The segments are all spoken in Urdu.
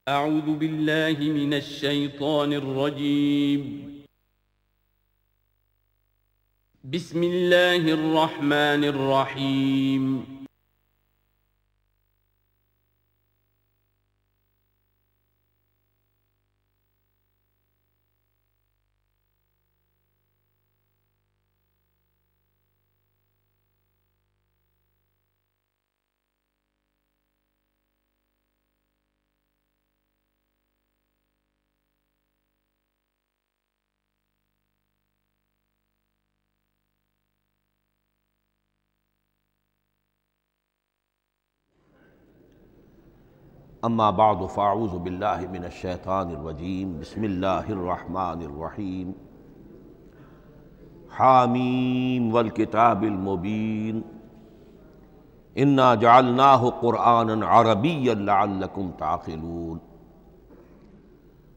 اعوذ باللہ من الشیطان الرجیم بسم اللہ الرحمن الرحیم اما بعد فاعوذ باللہ من الشیطان الرجیم بسم اللہ الرحمن الرحیم حامیم والکتاب المبین انا جعلناہ قرآنا عربیا لعلکم تعقلون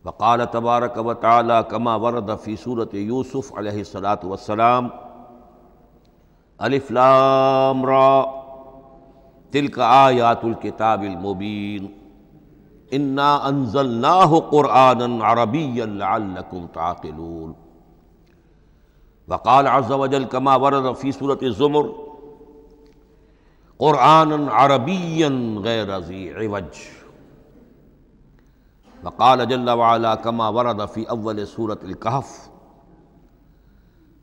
وقال تبارک وتعالی کما ورد فی سورۃ یوسف علیہ السلام الف لام را تلک آیات الکتاب المبین انا انزلناہ قرآنا عربیا لعلکم تعقلون وقال عز وجل کما ورد فی سورۃ الزمر قرآنا عربیا غیر ذی عوج وقال جل وعلا کما ورد فی اول سورۃ الکہف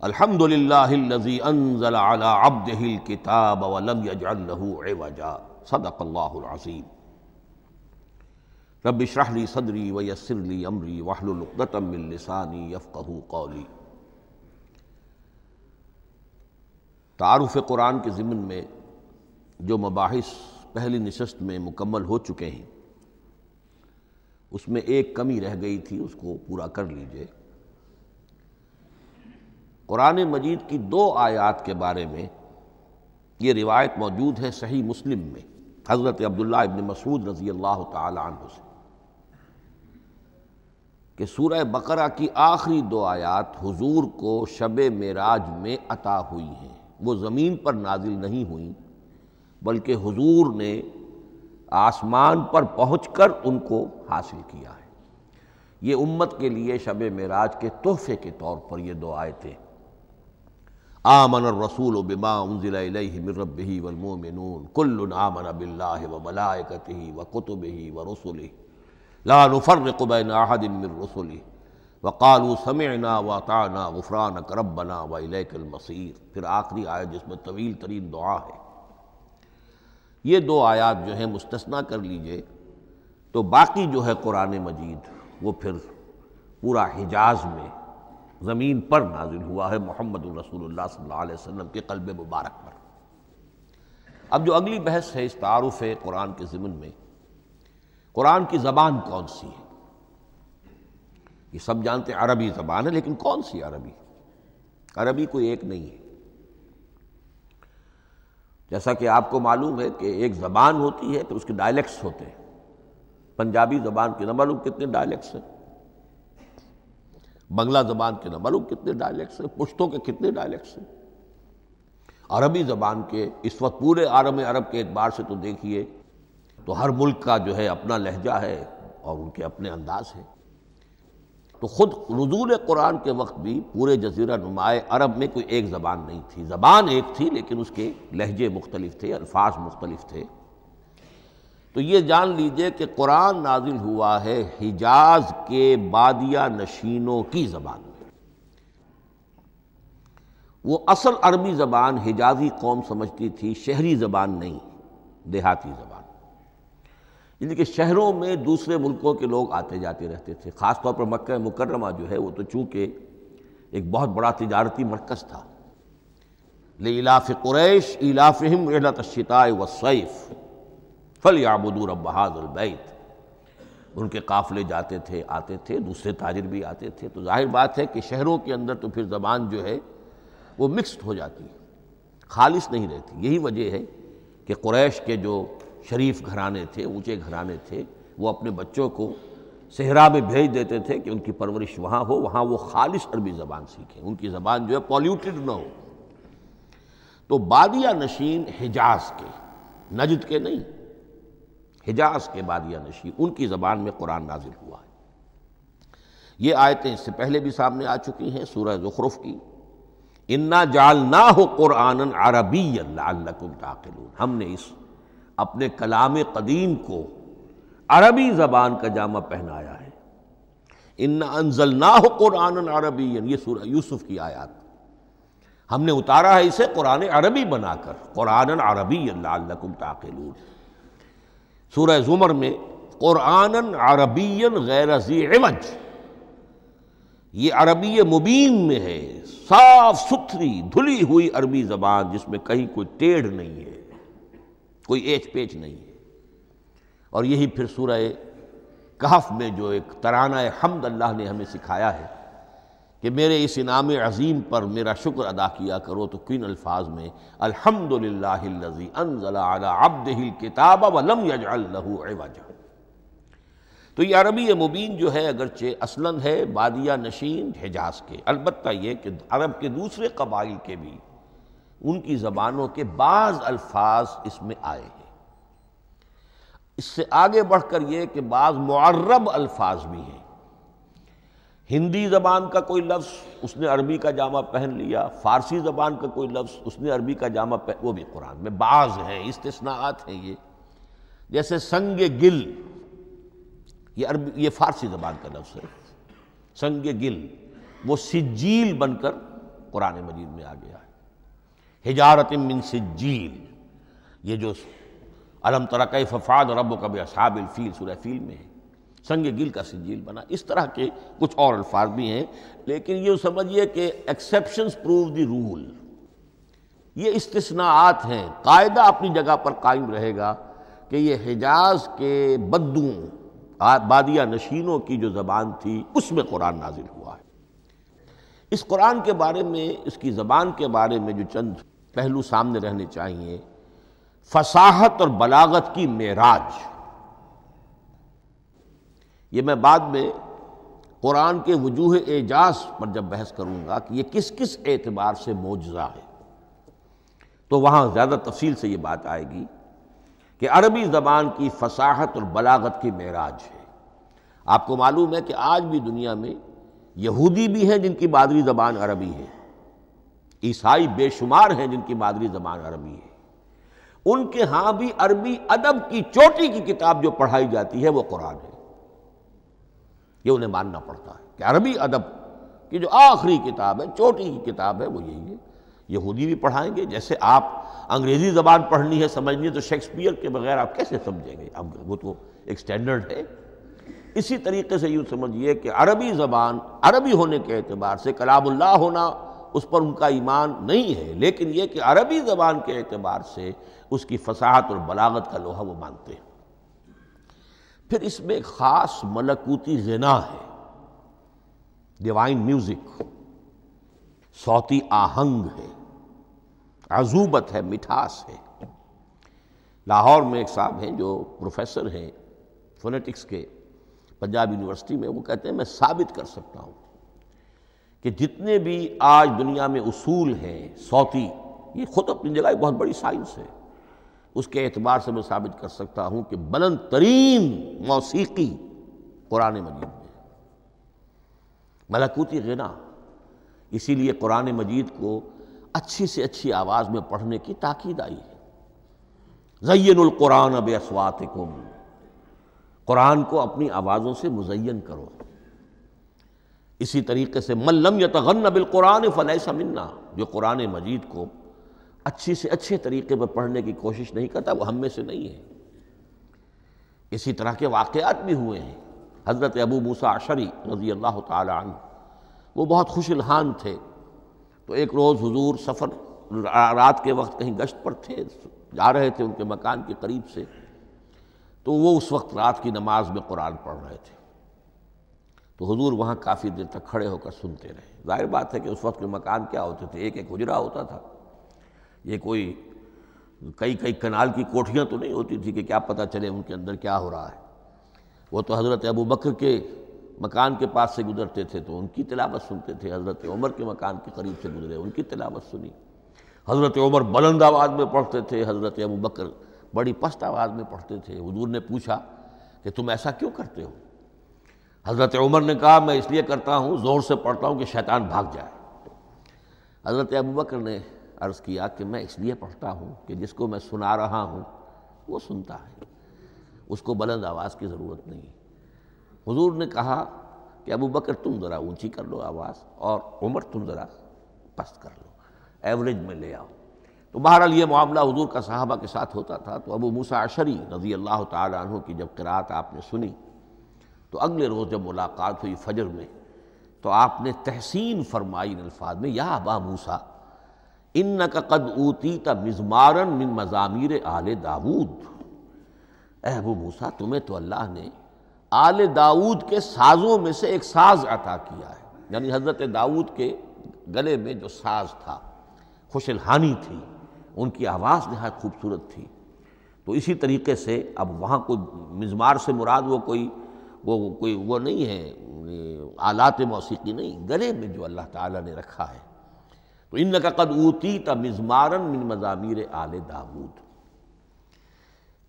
الحمد للہ الذی انزل علی عبدہ الکتاب ولم یجعل لہ عوجا صدق اللہ العظیم رب اشرح لی صدری ویسر لی امری واحلل عقدۃ من لسانی یفقہوا قولی۔ تعارف قرآن کے ضمن میں جو مباحث پہلی نشست میں مکمل ہو چکے ہیں اس میں ایک کمی رہ گئی تھی، اس کو پورا کر لیجئے۔ قرآن مجید کی 2 آیات کے بارے میں یہ روایت موجود ہے صحیح مسلم میں حضرت عبداللہ ابن مسعود رضی اللہ تعالی عنہ سے کہ سورہ بقرہ کی آخری 2 آیات حضور کو شب معراج میں عطا ہوئی ہیں، وہ زمین پر نازل نہیں ہوئیں بلکہ حضور نے آسمان پر پہنچ کر ان کو حاصل کیا ہے۔ یہ امت کے لیے شب معراج کے تحفے کے طور پر یہ 2 آیتیں آمن الرسول بما انزل الیہ من ربہ والمؤمنون کل آمن باللہ وملائکتہ وکتبہ ورسلہ لا نفرق بین احد من رسلہ وقالوا سمعنا واطعنا غفرانک ربنا والیک المصیر۔ پھر آخری آیت جس میں طویل ترین دعا ہے۔ یہ 2 آیات جو ہیں مستثنیٰ کر لیجئے تو باقی جو ہے قرآن مجید وہ پھر پورا حجاز میں زمین پر نازل ہوا ہے محمد رسول اللہ صلی اللہ علیہ وسلم کے قلب مبارک پر۔ اب جو اگلی بحث ہے اس تعارف قرآن کے ضمن میں، قرآن کی زبان کون سی ہے؟ یہ سب جانتے ہیں عربی زبان ہے، لیکن کون سی عربی؟ عربی کوئی ایک نہیں ہے۔ جیسا کہ آپ کو معلوم ہے کہ ایک زبان ہوتی ہے پھر اس کے ڈائلیکٹس ہوتے ہیں۔ پنجابی زبان کے نہ معلوم کتنے ڈائلیکٹس ہیں، بنگلہ زبان کے نہ معلوم کتنے ڈائلیکٹس ہیں، پشتو کے کتنے ڈائلیکٹس ہیں۔ عربی زبان کے اس وقت پورے عالم عرب کے اعتبار سے تو دیکھیے تو ہر ملک کا جو ہے اپنا لہجہ ہے اور ان کے اپنے انداز ہے۔ تو خود نزول قرآن کے وقت بھی پورے جزیرہ نمائے عرب میں کوئی ایک زبان نہیں تھی، زبان ایک تھی لیکن اس کے لہجے مختلف تھے، الفاظ مختلف تھے۔ تو یہ جان لیجئے کہ قرآن نازل ہوا ہے حجاز کے بادیہ نشینوں کی زبان میں۔ وہ اصل عربی زبان حجازی قوم سمجھتی تھی، شہری زبان نہیں، دیہاتی زبان۔ یعنی کہ شہروں میں دوسرے ملکوں کے لوگ آتے جاتے رہتے تھے، خاص طور پر مکہ مکرمہ جو ہے وہ تو چونکہ ایک بہت بڑا تجارتی مرکز تھا۔ لإلاف قریش ایلافہم رحلۃ الشتاء والصیف فلیعبدوا رب ھذا البیت۔ ان کے قافلے جاتے تھے، آتے تھے، دوسرے تاجر بھی آتے تھے، تو ظاہر بات ہے کہ شہروں کے اندر تو پھر زبان جو ہے وہ مکسڈ ہو جاتی ہے، خالص نہیں رہتی۔ یہی وجہ ہے کہ قریش کے جو شریف گھرانے تھے، اونچے گھرانے تھے، وہ اپنے بچوں کو صحرا میں بھیج دیتے تھے کہ ان کی پرورش وہاں ہو، وہاں وہ خالص عربی زبان سیکھیں، ان کی زبان جو ہے پولیوٹڈ نہ ہو۔ تو بادیہ نشین حجاز کے، نجد کے نہیں، حجاز کے بادیہ نشین، ان کی زبان میں قرآن نازل ہوا ہے۔ یہ آیتیں اس سے پہلے بھی سامنے آ چکی ہیں سورہ زخرف کی، انا جعلناہ قرآنا عربیا لعلکم تعقلون، ہم نے اس اپنے کلام قدیم کو عربی زبان کا جامہ پہنایا ہے۔ انا انزلناہ قرآنا عربیا، یہ سورہ یوسف کی آیات، ہم نے اتارا ہے اسے قرآن عربی بنا کر، قرآنا عربیا لعلکم تعقلون۔ سورہ زمر میں قرآنا عربیا غیر ذی عوج، یہ عربی مبین میں ہے، صاف ستھری دھلی ہوئی عربی زبان جس میں کہیں کوئی ٹیڑھ نہیں ہے، کوئی ایچ پیچ نہیں ہے۔ اور یہی پھر سورہ کہف میں جو ایک ترانہ حمد اللہ نے ہمیں سکھایا ہے کہ میرے اس انعام عظیم پر میرا شکر ادا کیا کرو، تو کن الفاظ میں الحمدللہ الذی انزل علی عبدہ الکتاب ولم یجعل لہ عوجا۔ تو یہ عربی مبین جو ہے اگرچہ اصلاً ہے بادیہ نشین حجاز کے، البتہ یہ کہ عرب کے دوسرے قبائل کے بھی ان کی زبانوں کے بعض الفاظ اس میں آئے ہیں۔ اس سے آگے بڑھ کر یہ کہ بعض معرب الفاظ بھی ہیں، ہندی زبان کا کوئی لفظ اس نے عربی کا جامہ پہن لیا، فارسی زبان کا کوئی لفظ اس نے عربی کا جامہ وہ بھی قرآن میں بعض ہیں، استثناءات ہیں یہ۔ جیسے سنگ گل، یہ فارسی زبان کا لفظ ہے، سنگ گل، وہ سجیل بن کر قرآن مجید میں آ گیا ہے۔ حجارۃ من سجیل، یہ جو الم تر کیف فعل ربک باصحاب الفیل سورہ فیل میں ہے، سنگ گل کا سجیل بنا۔ اس طرح کے کچھ اور الفاظ بھی ہیں، لیکن یہ سمجھیے کہ ایکسیپشنز پروو دی رول، یہ استثناءات ہیں، قاعدہ اپنی جگہ پر قائم رہے گا کہ یہ حجاز کے بدوؤں بادیہ نشینوں کی جو زبان تھی اس میں قرآن نازل ہوا ہے۔ اس قرآن کے بارے میں، اس کی زبان کے بارے میں جو چند پہلو سامنے رہنے چاہیے، فصاحت اور بلاغت کی معراج، یہ میں بعد میں قرآن کے وجوہ اعجاز پر جب بحث کروں گا کہ یہ کس کس اعتبار سے معجزہ ہے، تو وہاں زیادہ تفصیل سے یہ بات آئے گی کہ عربی زبان کی فصاحت اور بلاغت کی معراج ہے۔ آپ کو معلوم ہے کہ آج بھی دنیا میں یہودی بھی ہیں جن کی مادری زبان عربی ہے، عیسائی بے شمار ہیں جن کی مادری زبان عربی ہے، ان کے ہاں بھی عربی ادب کی چوٹی کی کتاب جو پڑھائی جاتی ہے وہ قرآن ہے۔ یہ انہیں ماننا پڑتا ہے کہ عربی ادب کی جو آخری کتاب ہے، چوٹی کی کتاب ہے، وہ یہی ہے۔ یہودی بھی پڑھائیں گے، جیسے آپ انگریزی زبان پڑھنی ہے سمجھنی ہے تو شیکسپیئر کے بغیر آپ کیسے سمجھیں گے، اب وہ تو ایک سٹینڈرڈ ہے۔ اسی طریقے سے یوں سمجھیے کہ عربی زبان عربی ہونے کے اعتبار سے کلام اللہ ہونا اس پر ان کا ایمان نہیں ہے، لیکن یہ کہ عربی زبان کے اعتبار سے اس کی فصاحت اور بلاغت کا لوہا وہ مانتے ہیں۔ پھر اس میں ایک خاص ملکوتی غنا ہے، ڈیوائن میوزک، صوتی آہنگ ہے، عذوبت ہے، مٹھاس ہے۔ لاہور میں ایک صاحب ہیں جو پروفیسر ہیں فونیٹکس کے پنجاب یونیورسٹی میں، وہ کہتے ہیں میں ثابت کر سکتا ہوں کہ جتنے بھی آج دنیا میں اصول ہیں صوتی، یہ خود اپنی جگہ ایک بہت بڑی سائنس ہے، اس کے اعتبار سے میں ثابت کر سکتا ہوں کہ بلند ترین موسیقی قرآن مجید میں ہے، ملکوتی غنا۔ اسی لیے قرآن مجید کو اچھی سے اچھی آواز میں پڑھنے کی تاکید آئی ہے۔ زین القرآن باصواتکم، قرآن کو اپنی آوازوں سے مزین کرو۔ اسی طریقے سے من لم یتغن بالقرآن فلیس منا، جو قرآن مجید کو اچھی سے اچھے طریقے پر پڑھنے کی کوشش نہیں کرتا وہ ہم میں سے نہیں ہے۔ اسی طرح کے واقعات بھی ہوئے ہیں۔ حضرت ابو موسیٰ اشعری رضی اللہ تعالی عنہ، وہ بہت خوش الحان تھے، تو ایک روز حضور سفر رات کے وقت کہیں گشت پر تھے، جا رہے تھے ان کے مکان کے قریب سے، تو وہ اس وقت رات کی نماز میں قرآن پڑھ رہے تھے، تو حضور وہاں کافی دیر تک کھڑے ہو کر سنتے رہے۔ ظاہر بات ہے کہ اس وقت کے مکان کیا ہوتے تھے، ایک ایک حجرہ ہوتا تھا، یہ کوئی کئی کنال کی کوٹھیاں تو نہیں ہوتی تھی کہ کیا پتہ چلے ان کے اندر کیا ہو رہا ہے۔ وہ تو حضرت ابو بکر کے مکان کے پاس سے گزرتے تھے تو ان کی تلاوت سنتے تھے، حضرت عمر کے مکان کے قریب سے گزرے ان کی تلاوت سنی، حضرت عمر بلند آواز میں پڑھتے تھے، حضرت ابو بکر بڑی پست آواز میں پڑھتے تھے۔ حضور نے پوچھا کہ تم ایسا کیوں کرتے ہو؟ حضرت عمر نے کہا میں اس لیے کرتا ہوں، زور سے پڑھتا ہوں کہ شیطان بھاگ جائے۔ حضرت ابوبکر نے عرض کیا کہ میں اس لیے پڑھتا ہوں کہ جس کو میں سنا رہا ہوں وہ سنتا ہے، اس کو بلند آواز کی ضرورت نہیں۔ حضور نے کہا کہ ابوبکر تم ذرا اونچی کر لو آواز، اور عمر تم ذرا پست کر لو، ایوریج میں لے آؤ۔ تو بہرحال یہ معاملہ حضور کا صحابہ کے ساتھ ہوتا تھا۔ تو ابو موسیٰ اشعری رضی اللہ تعالی عنہ کی جب قرأت آپ نے سنی تو اگلے روز جب ملاقات ہوئی فجر میں تو آپ نے تحسین فرمائی ان الفاظ میں، یا ابا موسیٰ انک قد اوتیت مزمارا من مزامیر آل داود، اے ابو موسیٰ تمہیں تو اللہ نے آل داود کے سازوں میں سے ایک ساز عطا کیا ہے، یعنی حضرت داود کے گلے میں جو ساز تھا خوش الحانی تھی، ان کی آواز نہایت خوبصورت تھی۔ تو اسی طریقے سے اب وہاں کوئی مزمار سے مراد وہ نہیں ہے آلات موسیقی نہیں، گلے میں جو اللہ تعالیٰ نے رکھا ہے۔ تو انک قد اوتیت مزمارا من مزامیر آل داود۔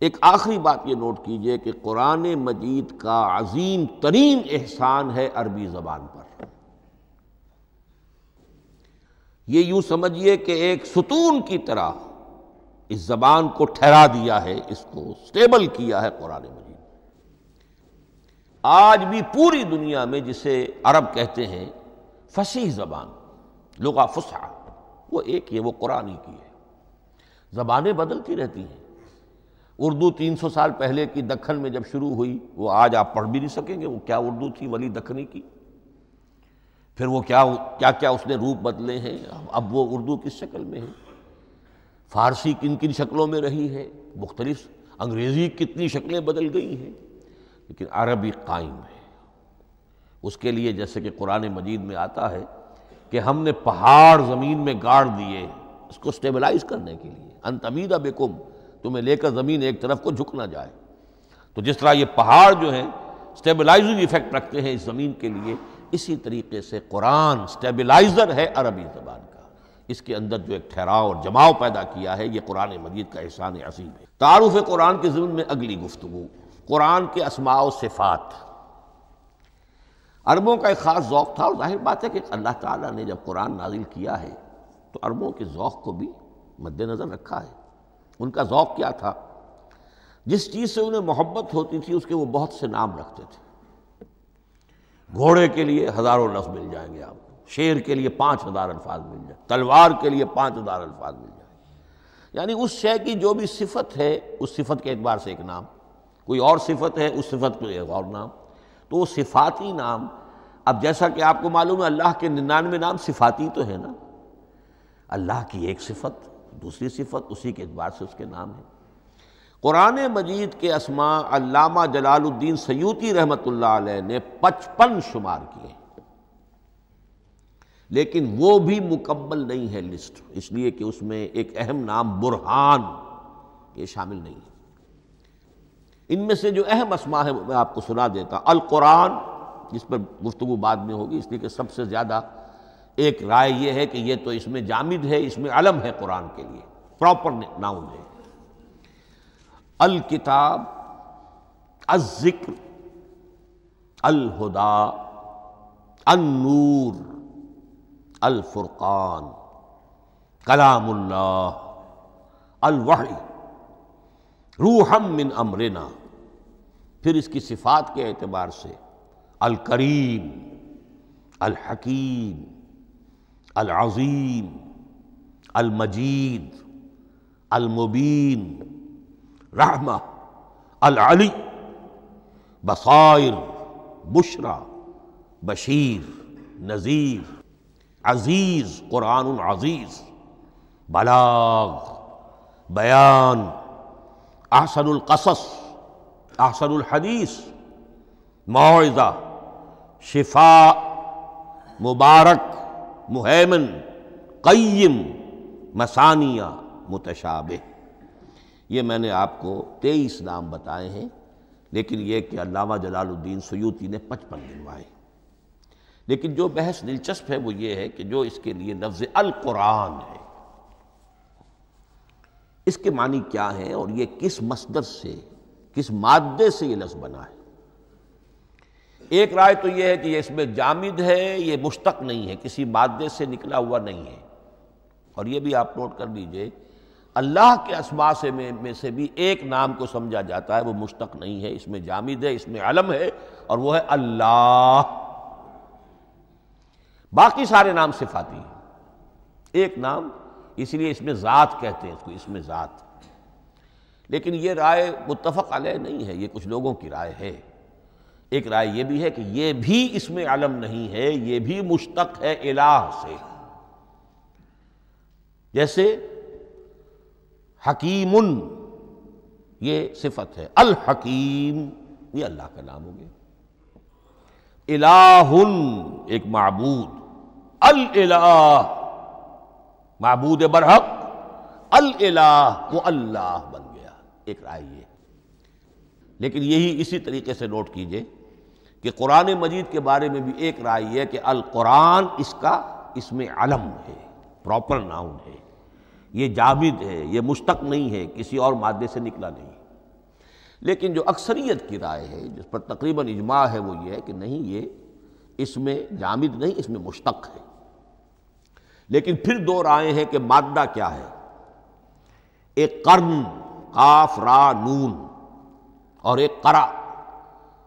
ایک آخری بات یہ نوٹ کیجئے کہ قرآن مجید کا عظیم ترین احسان ہے عربی زبان پر۔ یہ یوں سمجھیے کہ ایک ستون کی طرح اس زبان کو ٹھہرا دیا ہے، اس کو سٹیبل کیا ہے قرآن مجید۔ آج بھی پوری دنیا میں جسے عرب کہتے ہیں فصیح زبان، لغہ فصحی، وہ ایک ہے، وہ قرآن ہی کی ہے۔ زبانیں بدلتی رہتی ہیں۔ اردو 300 سال پہلے کی دکن میں جب شروع ہوئی، وہ آج آپ پڑھ بھی نہیں سکیں گے وہ کیا اردو تھی ولی دکنی کی۔ پھر وہ کیا اس نے روپ بدلے ہیں، اب وہ اردو کس شکل میں ہے، فارسی کن کن شکلوں میں رہی ہے، مختلف انگریزی کتنی شکلیں بدل گئی ہیں، لیکن عربی قائم ہے۔ اس کے لیے جیسے کہ قرآن مجید میں آتا ہے کہ ہم نے پہاڑ زمین میں گاڑ دیے اس کو سٹیبلائز کرنے کے لیے، ان تمید بکم، تمہیں لے کر زمین ایک طرف کو جھک نہ جائے۔ تو جس طرح یہ پہاڑ جو ہیں سٹیبلائزنگ ایفیکٹ رکھتے ہیں اس زمین کے لیے، اسی طریقے سے قرآن سٹیبلائزر ہے عربی زبان کا۔ اس کے اندر جو ایک ٹھہراؤ اور جماؤ پیدا کیا ہے، یہ قرآن مجید کا احسان عظیم ہے۔ تعارف قرآن کے ضمن میں اگلی گفتگو، قرآن کے اسماء و صفات۔ عربوں کا ایک خاص ذوق تھا، اور ظاہر بات ہے کہ اللہ تعالیٰ نے جب قرآن نازل کیا ہے تو عربوں کے ذوق کو بھی مد نظر رکھا ہے۔ ان کا ذوق کیا تھا؟ جس چیز سے انہیں محبت ہوتی تھی اس کے وہ بہت سے نام رکھتے تھے۔ گھوڑے کے لیے ہزاروں لفظ مل جائیں گے آپ کو، شیر کے لیے 5000 الفاظ مل جائیں، تلوار کے لیے 5000 الفاظ مل جائیں گے۔ یعنی اس شے کی جو بھی صفت ہے اس صفت کے اعتبار سے ایک نام، کوئی اور صفت ہے اس صفت کو ایک اور نام، تو وہ صفاتی نام۔ اب جیسا کہ آپ کو معلوم ہے اللہ کے 99 نام صفاتی تو ہے نا، اللہ کی ایک صفت دوسری صفت، اسی کے اعتبار سے اس کے نام ہیں۔ قرآن مجید کے اسماء علامہ جلال الدین سیوطی رحمۃ اللہ علیہ نے 55 شمار کیے، لیکن وہ بھی مکمل نہیں ہے لسٹ، اس لیے کہ اس میں ایک اہم نام برہان یہ شامل نہیں ہے۔ ان میں سے جو اہم اسماء ہے میں آپ کو سنا دیتا۔ القرآن، جس پر گفتگو بعد میں ہوگی، اس لیے کہ سب سے زیادہ ایک رائے یہ ہے کہ یہ تو اس میں جامد ہے، اس میں علم ہے قرآن کے لیے، پراپر ناؤن ہے۔ الکتاب، الذکر، الہدیٰ، النور، الفرقان، کلام اللہ، الوحی، روحا من امرنا۔ پھر اس کی صفات کے اعتبار سے الکریم، الحکیم، العظیم، المجید، المبین، رحمہ، العلی، بصائر، بشرا، بشیر، نذیر، عزیز، قرآن عزیز، بلاغ، بیان، احسن القصص، احسن الحدیث، موعظہ، شفاء، مبارک، مہیمن، قیم، مثانیہ، متشابہ۔ یہ میں نے آپ کو 23 نام بتائے ہیں، لیکن یہ کہ علامہ جلال الدین سیوطی نے 55 گنوائے۔ لیکن جو بحث دلچسپ ہے وہ یہ ہے کہ جو اس کے لیے لفظ القرآن ہے، اس کے معنی کیا ہیں اور یہ کس مصدر سے، کس مادے سے یہ لفظ بنا ہے؟ ایک رائے تو یہ ہے کہ یہ اس میں جامد ہے، یہ مشتق نہیں ہے، کسی مادے سے نکلا ہوا نہیں ہے۔ اور یہ بھی آپ نوٹ کر لیجئے، اللہ کے اسماء میں سے بھی ایک نام کو سمجھا جاتا ہے، وہ مشتق نہیں ہے، اس میں جامد ہے، اس میں علم ہے، اور وہ ہے اللہ۔ باقی سارے نام صفاتی ہیں، ایک نام، اس لیے اس میں ذات کہتے ہیں اس کو، اس میں ذات۔ لیکن یہ رائے متفق علیہ نہیں ہے، یہ کچھ لوگوں کی رائے ہے۔ ایک رائے یہ بھی ہے کہ یہ بھی اس میں علم نہیں ہے، یہ بھی مشتق ہے الہ سے۔ جیسے حکیم، یہ صفت ہے، الحکیم یہ اللہ کا نام ہو گیا۔ الہ ایک معبود، الالہ معبود برحق، الالہ وہ اللہ بن گیا، ایک رائے یہ۔ لیکن یہی اسی طریقے سے نوٹ کیجئے کہ قرآن مجید کے بارے میں بھی ایک رائے یہ ہے کہ القرآن اس میں علم ہے، پراپر ناؤن ہے، یہ جامد ہے، یہ مشتق نہیں ہے، کسی اور مادے سے نکلا نہیں۔ لیکن جو اکثریت کی رائے ہے، جس پر تقریباً اجماع ہے، وہ یہ ہے کہ نہیں، یہ اس میں جامد نہیں، اس میں مشتق ہے۔ لیکن پھر دو رائے ہیں کہ مادہ کیا ہے۔ ایک قرن، قاف را نون، اور ایک قرا،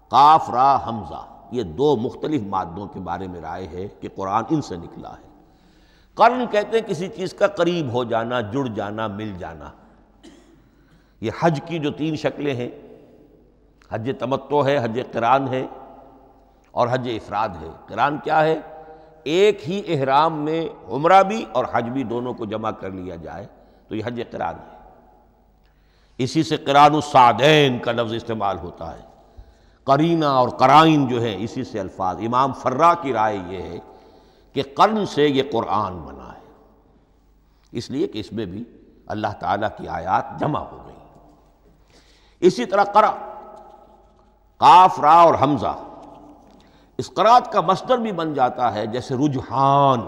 قاف را حمزہ، یہ دو مختلف مادوں کے بارے میں رائے ہے کہ قرآن ان سے نکلا ہے۔ قرن کہتے ہیں کسی چیز کا قریب ہو جانا، جڑ جانا، مل جانا۔ یہ حج کی جو تین شکلیں ہیں، حج تمتع ہے، حج قران ہے، اور حج افراد ہے۔ قران کیا ہے؟ ایک ہی احرام میں عمرہ بھی اور حج بھی دونوں کو جمع کر لیا جائے تو یہ حج قران ہے۔ اسی سے قران الصعدین کا لفظ استعمال ہوتا ہے۔ قرینہ اور قرائن جو ہے اسی سے الفاظ۔ امام فرا کی رائے یہ ہے کہ قرن سے یہ قرآن بنا ہے، اس لیے کہ اس میں بھی اللہ تعالیٰ کی آیات جمع ہو گئی۔ اسی طرح قرأ، قاف را اور حمزہ، اس قرات کا مصدر بھی بن جاتا ہے، جیسے رجحان،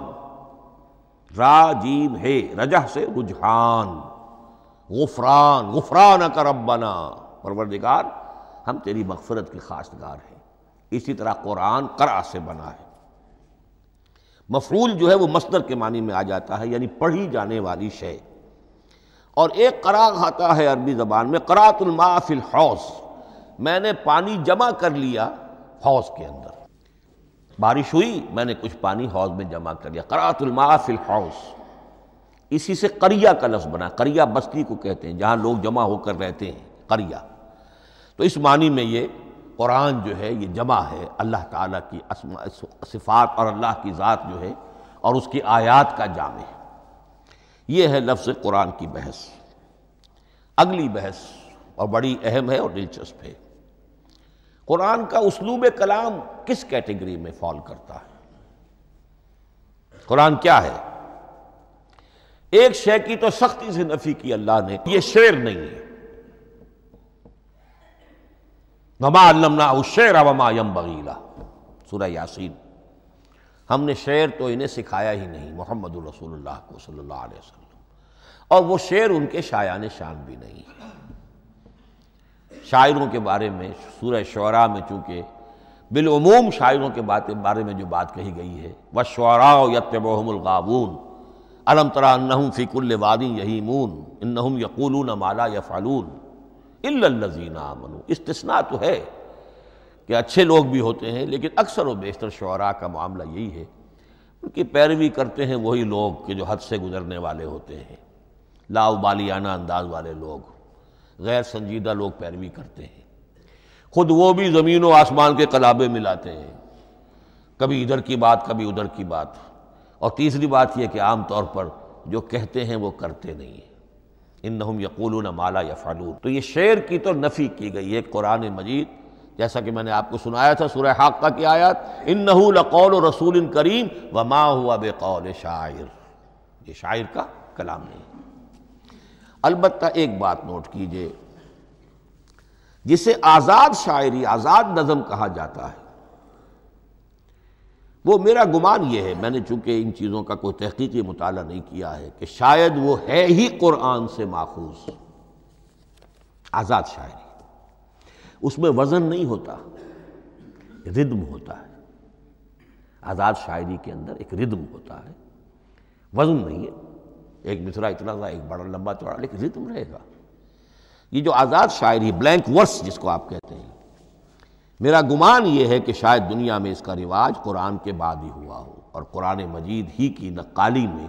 را جیم ہے، رجح سے رجحان۔ غفران، غفرانک ربنا، پروردگار ہم تیری مغفرت کے خواستگار ہیں۔ اسی طرح قرآن قرأ سے بنا ہے۔ مفعول جو ہے وہ مصدر کے معنی میں آ جاتا ہے، یعنی پڑھی جانے والی شے۔ اور ایک قرأ آتا ہے عربی زبان میں، قرأت الماء فی الحوض، میں نے پانی جمع کر لیا حوض کے اندر۔ بارش ہوئی، میں نے کچھ پانی حوض میں جمع کر لیا، قرأت الماء فی الحوض۔ اسی سے قریہ کا لفظ بنا، قریہ بستی کو کہتے ہیں جہاں لوگ جمع ہو کر رہتے ہیں، قریہ۔ تو اس معنی میں یہ قرآن جو ہے یہ جمع ہے اللہ تعالیٰ کی اسماء صفات اور اللہ کی ذات جو ہے اور اس کی آیات کا جامع ہے۔ یہ ہے لفظ قرآن کی بحث۔ اگلی بحث اور بڑی اہم ہے اور دلچسپ ہے، قرآن کا اسلوب کلام کس کیٹیگری میں فال کرتا ہے؟ قرآن کیا ہے؟ ایک شے کی تو سختی سے نفی کی اللہ نے، یہ شعر نہیں ہے۔ وَمَا عَلَّمْنَاهُ الشِّعْرَ وَمَا يَنبَغِي لَهُ، سورہ یاسین۔ ہم نے شعر تو انہیں سکھایا ہی نہیں، محمد رسول اللہ کو صلی اللہ علیہ وسلم، اور وہ شعر ان کے شایان شان بھی نہیں ہے۔ شاعروں کے بارے میں سورہ شعراء میں چونکہ بالعموم شاعروں کے بارے میں جو بات کہی گئی ہے، وَالشُّعَرَاءُ يَتَّبِعُهُمُ الْغَاوُونَ أَلَمْ تَرَ أَنَّهُمْ فِي كُلِّ وَادٍ يَهِيمُونَ إِنَّهُمْ يَقُولُونَ مَا لَا يَفْعَلُونَ إِلَّا الَّذِينَ آمَنُوا۔ استثناء تو ہے کہ اچھے لوگ بھی ہوتے ہیں، لیکن اکثر و بیشتر شعراء کا معاملہ یہی ہے، ان کی پیروی کرتے ہیں وہی لوگ کہ جو حد سے گزرنے والے ہوتے ہیں، لاؤبالیانہ انداز والے لوگ، غیر سنجیدہ لوگ پیروی کرتے ہیں۔ خود وہ بھی زمین و آسمان کے قلابے ملاتے ہیں، کبھی ادھر کی بات کبھی ادھر کی بات۔ اور تیسری بات یہ کہ عام طور پر جو کہتے ہیں وہ کرتے نہیں ہیں، انہم یقولون ما لا یفعلون۔ تو یہ شعر کی تو نفی کی گئی ہے قرآن مجید، جیسا کہ میں نے آپ کو سنایا تھا سورہ حاقہ کی آیات، انہ لقول رسول کریم وما ہوا بقول شاعر، یہ شاعر کا کلام نہیں۔ البتہ ایک بات نوٹ کیجئے، جسے آزاد شاعری، آزاد نظم کہا جاتا ہے، وہ میرا گمان یہ ہے، میں نے چونکہ ان چیزوں کا کوئی تحقیقی مطالعہ نہیں کیا ہے، کہ شاید وہ ہے ہی قرآن سے ماخوذ آزاد شاعری۔ اس میں وزن نہیں ہوتا، ردم ہوتا ہے۔ آزاد شاعری کے اندر ایک ردم ہوتا ہے، وزن نہیں ہے۔ ایک مصرع اتنا سا، ایک بڑا لمبا چوڑا، لیکن ردم رہے گا۔ یہ جو آزاد شاعری، بلینک ورس جس کو آپ کہتے ہیں، میرا گمان یہ ہے کہ شاید دنیا میں اس کا رواج قرآن کے بعد ہی ہوا ہو، اور قرآن مجید ہی کی نقالی میں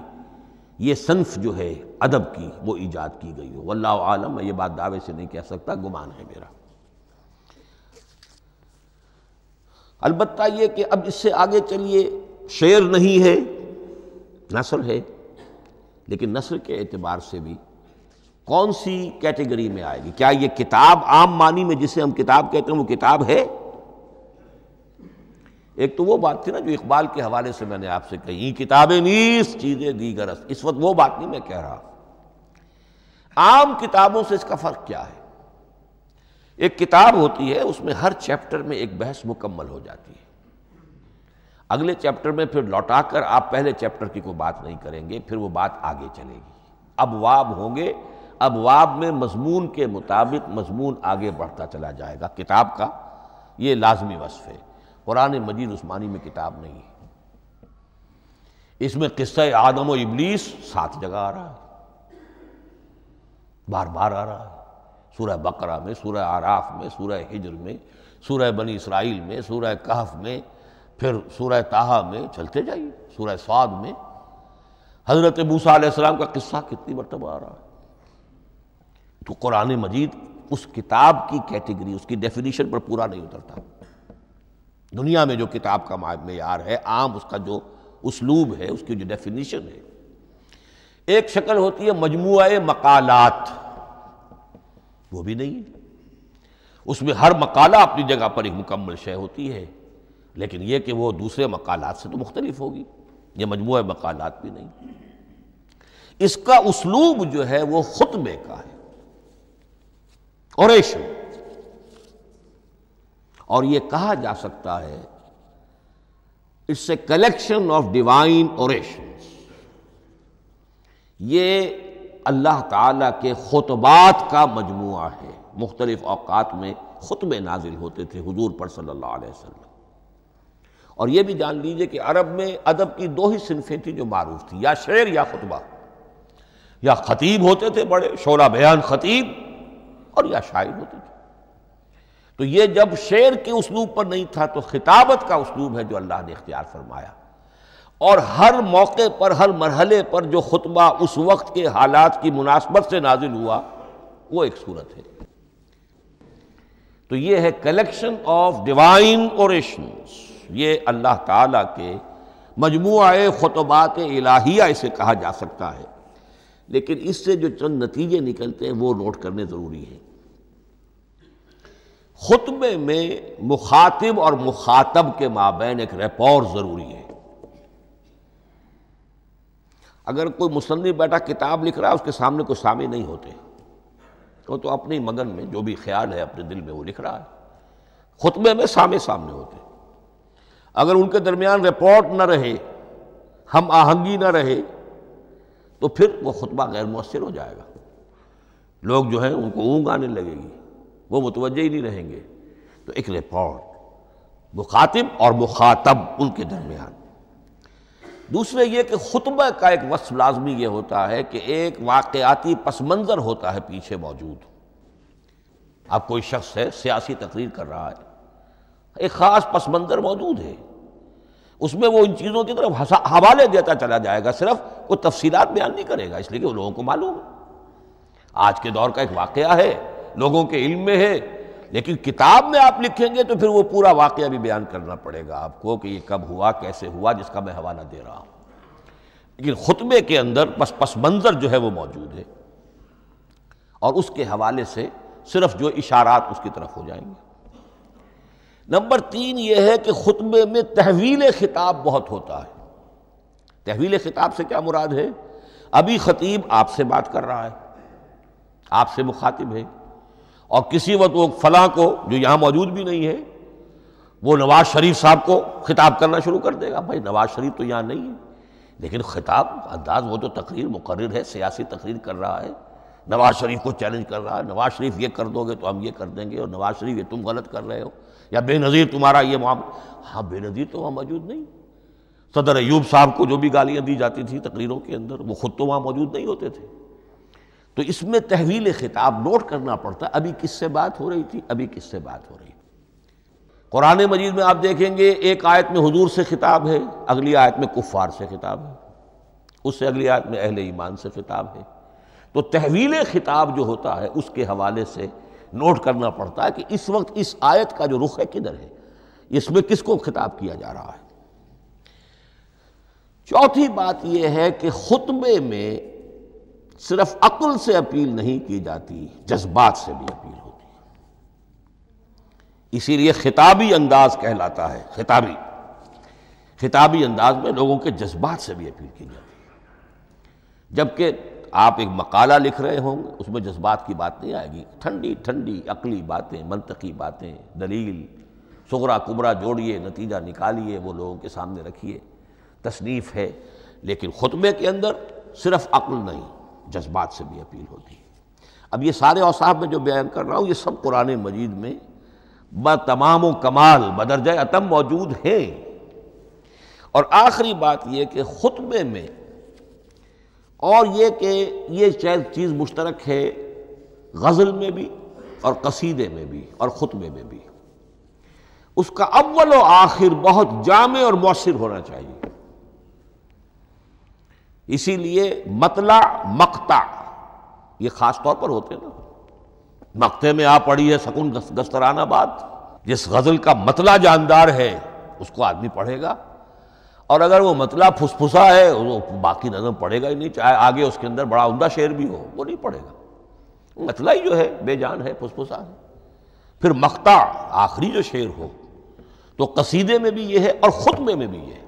یہ صنف جو ہے ادب کی وہ ایجاد کی گئی ہو۔ واللہ عالم، میں یہ بات دعوے سے نہیں کہہ سکتا، گمان ہے میرا۔ البتہ یہ کہ اب اس سے آگے چلیے، شعر نہیں ہے، نثر ہے، لیکن نثر کے اعتبار سے بھی کون سی کیٹیگری میں آئے گی؟ کیا یہ کتاب عام معنی میں جسے ہم کتاب کہتے ہیں وہ کتاب ہے؟ ایک تو وہ بات تھی نا جو اقبال کے حوالے سے میں نے آپ سے کہی، کتابیں نیست چیزیں دیگر است، اس وقت وہ بات نہیں میں کہہ رہا۔ عام کتابوں سے اس کا فرق کیا ہے؟ ایک کتاب ہوتی ہے، اس میں ہر چیپٹر میں ایک بحث مکمل ہو جاتی ہے، اگلے چیپٹر میں پھر لوٹا کر آپ پہلے چیپٹر کی کوئی بات نہیں کریں گے، پھر وہ بات آگے چلے گی، ابواب ہوں گے، ابواب میں مضمون کے مطابق مضمون آگے بڑھتا چلا جائے گا۔ کتاب کا یہ لازمی وصف ہے۔ قرآن مجید عثمانی میں کتاب نہیں ہے، اس میں قصہ آدم و ابلیس 7 جگہ آ رہا ہے، بار بار آ رہا ہے، سورہ بقرہ میں، سورہ اعراف میں، سورہ ہجر میں، سورہ بنی اسرائیل میں، سورہ کہف میں، پھر سورہ طٰہٰ میں، چلتے جائیے، سورہ صاد میں حضرت موسیٰ علیہ السلام کا قصہ کتنی مرتبہ آ رہا ہے۔ تو قرآن مجید اس کتاب کی کیٹیگری، اس کی ڈیفینیشن پر پورا نہیں اترتا۔ دنیا میں جو کتاب کا معیار ہے، عام اس کا جو اسلوب ہے، اس کی جو ڈیفینیشن ہے، ایک شکل ہوتی ہے مجموعہ مقالات، وہ بھی نہیں ہے۔ اس میں ہر مقالہ اپنی جگہ پر ایک مکمل شے ہوتی ہے، لیکن یہ کہ وہ دوسرے مقالات سے تو مختلف ہوگی، یہ مجموعہ مقالات بھی نہیں۔ اس کا اسلوب جو ہے وہ خطبے کا ہے، اوریشن، اور یہ کہا جا سکتا ہے it's a collection of divine orations. یہ اللہ تعالیٰ کے خطبات کا مجموعہ ہے۔ مختلف اوقات میں خطبے نازل ہوتے تھے حضور پر صلی اللہ علیہ وسلم۔ اور یہ بھی جان لیجئے کہ عرب میں ادب کی 2 ہی صنفیں تھیں جو معروف تھیں، یا شعر یا خطبہ، یا خطیب ہوتے تھے بڑے شعرا بیان خطیب، اور یا شاعر ہوتے تھے۔ تو یہ جب شعر کے اسلوب پر نہیں تھا تو خطابت کا اسلوب ہے جو اللہ نے اختیار فرمایا، اور ہر موقع پر، ہر مرحلے پر جو خطبہ اس وقت کے حالات کی مناسبت سے نازل ہوا وہ ایک صورت ہے۔ تو یہ ہے کلیکشن آف ڈیوائن اوریشنز، یہ اللہ تعالیٰ کے مجموعہ خطبات الہیہ اسے کہا جا سکتا ہے، لیکن اس سے جو چند نتیجے نکلتے ہیں وہ نوٹ کرنے ضروری ہیں۔ خطبے میں مخاطب اور مخاطب کے مابین ایک ریپور ضروری ہے۔ اگر کوئی مصنف بیٹا کتاب لکھ رہا ہے، اس کے سامنے کوئی سامع نہیں ہوتے، وہ تو اپنی مگن میں جو بھی خیال ہے اپنے دل میں وہ لکھ رہا ہے۔ خطبے میں سامع سامنے ہوتے، اگر ان کے درمیان رپورٹ نہ رہے، ہم آہنگی نہ رہے، تو پھر وہ خطبہ غیر مؤثر ہو جائے گا، لوگ جو ہیں ان کو اونگ آنے لگے گی، وہ متوجہ ہی نہیں رہیں گے۔ تو ایک رپورٹ مخاطب اور مخاطب ان کے درمیان۔ دوسرے یہ کہ خطبہ کا ایک وصف لازمی یہ ہوتا ہے کہ ایک واقعاتی پس منظر ہوتا ہے پیچھے موجود۔ اب کوئی شخص ہے سیاسی تقریر کر رہا ہے، ایک خاص پس منظر موجود ہے، اس میں وہ ان چیزوں کی طرف حوالے دیتا چلا جائے گا، صرف کوئی تفصیلات بیان نہیں کرے گا، اس لیے کہ وہ لوگوں کو معلوم ہے آج کے دور کا ایک واقعہ ہے، لوگوں کے علم میں ہے۔ لیکن کتاب میں آپ لکھیں گے تو پھر وہ پورا واقعہ بھی بیان کرنا پڑے گا آپ کو کہ یہ کب ہوا، کیسے ہوا، جس کا میں حوالہ دے رہا ہوں۔ لیکن خطبے کے اندر پس منظر جو ہے وہ موجود ہے، اور اس کے حوالے سے صرف جو اشارات اس کی طرف ہو جائیں گے۔ نمبر 3 یہ ہے کہ خطبے میں تحویل خطاب بہت ہوتا ہے۔ تحویل خطاب سے کیا مراد ہے؟ ابھی خطیب آپ سے بات کر رہا ہے، آپ سے مخاطب ہے، اور کسی وقت وہ فلاں کو جو یہاں موجود بھی نہیں ہے وہ نواز شریف صاحب کو خطاب کرنا شروع کر دے گا. بھائی نواز شریف تو یہاں نہیں ہے، لیکن خطاب انداز وہ تو تقریر مقرر ہے، سیاسی تقریر کر رہا ہے، نواز شریف کو چیلنج کر رہا ہے. نواز شریف یہ کر دو گے تو ہم یہ کر دیں گے، اور نواز شریف یہ تم غلط کر رہے ہو، یا بے نظیر تمہارا یہ معاملہ. ہاں بے نظیر تو وہاں موجود نہیں. صدر ایوب صاحب کو جو بھی گالیاں دی جاتی تھی تقریروں کے اندر، وہ خود تو وہاں موجود نہیں ہوتے تھے. تو اس میں تحویل خطاب نوٹ کرنا پڑتا ہے. ابھی کس سے بات ہو رہی تھی، ابھی کس سے بات ہو رہی تھی. قرآن مجید میں آپ دیکھیں گے ایک آیت میں حضور سے خطاب ہے، اگلی آیت میں کفار سے خطاب ہے، اس سے اگلی آیت میں اہل ایمان سے خطاب ہے. تو تحویل خطاب جو ہوتا ہے اس کے حوالے سے نوٹ کرنا پڑتا ہے کہ اس وقت اس آیت کا جو رخ ہے کدھر ہے، اس میں کس کو خطاب کیا جا رہا ہے. چوتھی بات یہ ہے کہ خطبے میں صرف عقل سے اپیل نہیں کی جاتی، جذبات سے بھی اپیل ہوتی ہے. اسی لیے خطابی انداز کہلاتا ہے. خطابی انداز میں لوگوں کے جذبات سے بھی اپیل کی جاتی ہے. جبکہ آپ ایک مقالہ لکھ رہے ہوں گے اس میں جذبات کی بات نہیں آئے گی. ٹھنڈی ٹھنڈی عقلی باتیں، منطقی باتیں، دلیل صغرا کبرا جوڑیے، نتیجہ نکالیے، وہ لوگوں کے سامنے رکھیے، تصنیف ہے. لیکن خطبے کے اندر صرف عقل نہیں، جذبات سے بھی اپیل ہوتی ہے. اب یہ سارے اوصاف میں جو بیان کر رہا ہوں یہ سب قرآن مجید میں بتمام و کمال بدرجہ اتم موجود ہیں. اور آخری بات یہ کہ خطبے میں، اور یہ کہ یہ چیز مشترک ہے غزل میں بھی اور قصیدے میں بھی اور خطبے میں بھی، اس کا اول و آخر بہت جامع اور مؤثر ہونا چاہیے. اسی لیے مطلع مقطع یہ خاص طور پر ہوتے ہیں نا. مقطع میں آپ پڑھی ہے سکون گسترانہ بات، جس غزل کا مطلع جاندار ہے اس کو آدمی پڑھے گا، اور اگر وہ مطلع پھسپھسا ہے وہ باقی نظم پڑھے گا ہی نہیں، چاہے آگے اس کے اندر بڑا عمدہ شعر بھی ہو وہ نہیں پڑھے گا. مطلع ہی جو ہے بے جان ہے، پھسپھسا ہے. پھر مقطع آخری جو شعر ہو، تو قصیدے میں بھی یہ ہے اور خطبے میں بھی یہ ہے.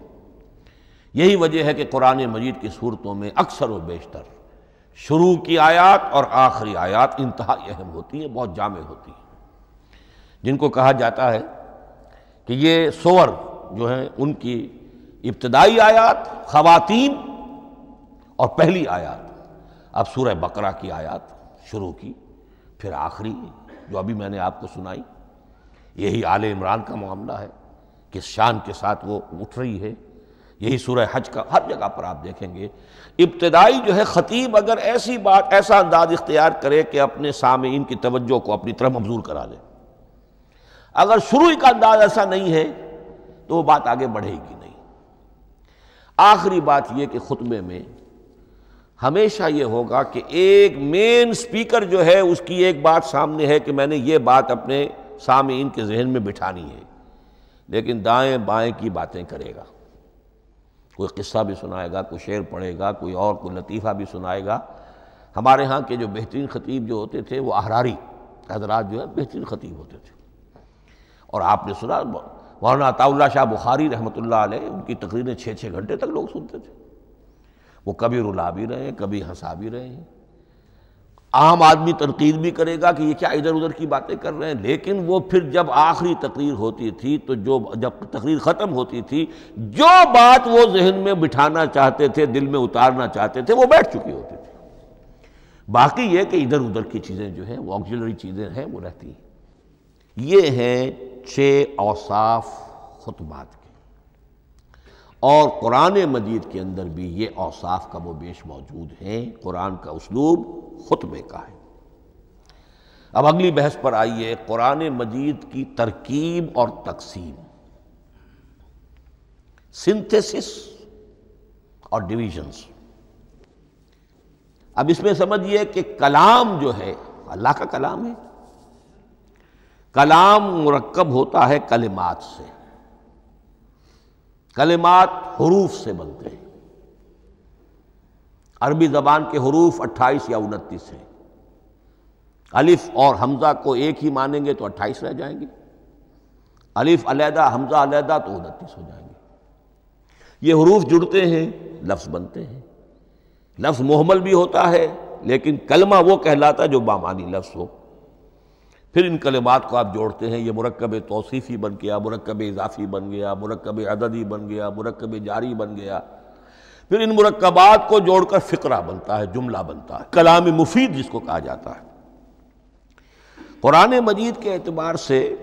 یہی وجہ ہے کہ قرآن مجید کی صورتوں میں اکثر و بیشتر شروع کی آیات اور آخری آیات انتہائی اہم ہوتی ہیں، بہت جامع ہوتی ہیں، جن کو کہا جاتا ہے کہ یہ سور جو ہیں ان کی ابتدائی آیات، خواتین اور پہلی آیات. اب سورہ بقرہ کی آیات شروع کی، پھر آخری جو ابھی میں نے آپ کو سنائی، یہی آل عمران کا معاملہ ہے، کس شان کے ساتھ وہ اٹھ رہی ہے. یہی سورہ حج کا ہر جگہ پر آپ دیکھیں گے ابتدائی جو ہے خطیب اگر ایسی بات، ایسا انداز اختیار کرے کہ اپنے سامعین کی توجہ کو اپنی طرف مبذول کرا دے، اگر شروع کا انداز ایسا نہیں ہے تو وہ بات آگے بڑھے گی نہیں. آخری بات یہ کہ خطبے میں ہمیشہ یہ ہوگا کہ ایک مین سپیکر جو ہے اس کی ایک بات سامنے ہے کہ میں نے یہ بات اپنے سامعین کے ذہن میں بٹھانی ہے، لیکن دائیں بائیں کی باتیں کرے گا. کوئی قصہ بھی سنائے گا، کوئی شعر پڑھے گا، کوئی اور کوئی لطیفہ بھی سنائے گا. ہمارے ہاں کے جو بہترین خطیب جو ہوتے تھے وہ احراری حضرات جو ہے بہترین خطیب ہوتے تھے. اور آپ نے سنا مولانا عطا اللہ شاہ بخاری رحمۃ اللہ علیہ، ان کی تقریریں 6 گھنٹے تک لوگ سنتے تھے. وہ کبھی رلا بھی رہے ہیں، کبھی ہنسا بھی رہے ہیں. عام آدمی تنقید بھی کرے گا کہ یہ کیا ادھر ادھر کی باتیں کر رہے ہیں، لیکن وہ پھر جب آخری تقریر ہوتی تھی تو جب تقریر ختم ہوتی تھی، جو بات وہ ذہن میں بٹھانا چاہتے تھے، دل میں اتارنا چاہتے تھے، وہ بیٹھ چکی ہوتی تھی. باقی یہ کہ ادھر ادھر کی چیزیں جو ہیں وہ آکسیلری چیزیں ہیں وہ رہتی ہیں. یہ ہیں 6 اوصاف خطبات کے، اور قرآن مجید کے اندر بھی یہ اوصاف کم و بیش موجود ہیں. قرآن کا اسلوب خطبے کا ہے. اب اگلی بحث پر آئیے، قرآن مجید کی ترکیب اور تقسیم، سنتھیسس اور ڈویژنز. اب اس میں سمجھیے کہ کلام جو ہے اللہ کا کلام ہے. کلام مرکب ہوتا ہے کلمات سے. کلمات حروف سے بنتے ہیں. عربی زبان کے حروف 28 یا 29 ہیں. الف اور حمزہ کو ایک ہی مانیں گے تو 28 رہ جائیں گے، الف علیحدہ حمزہ علیحدہ تو 29 ہو جائیں گے. یہ حروف جڑتے ہیں، لفظ بنتے ہیں. لفظ محمل بھی ہوتا ہے لیکن کلمہ وہ کہلاتا ہے جو بامانی لفظ ہو. پھر ان کلمات کو آپ جوڑتے ہیں، یہ مرکب توصیفی بن گیا، مرکب اضافی بن گیا، مرکب عددی بن گیا، مرکب جاری بن گیا، پھر ان مرکبات کو جوڑ کر فقرہ بنتا ہے، جملہ بنتا ہے، کلام مفید جس کو کہا جاتا ہے۔ قرآن مجید کے اعتبار سے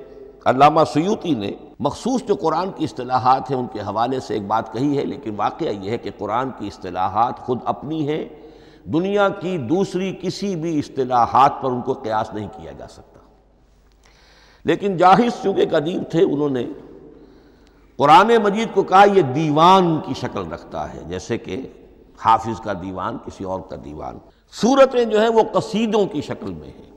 علامہ سیوطی نے مخصوص جو قرآن کی اصطلاحات ہیں ان کے حوالے سے ایک بات کہی ہے، لیکن واقعہ یہ ہے کہ قرآن کی اصطلاحات خود اپنی ہیں، دنیا کی دوسری کسی بھی اصطلاحات پر ان کو قیاس نہیں کیا جا سکتا۔ لیکن جاہز چونکہ قدیم تھے، انہوں نے قرآن مجید کو کہا یہ دیوان کی شکل رکھتا ہے، جیسے کہ حافظ کا دیوان، کسی اور کا دیوان۔ سورتیں جو ہیں وہ قصیدوں کی شکل میں ہیں،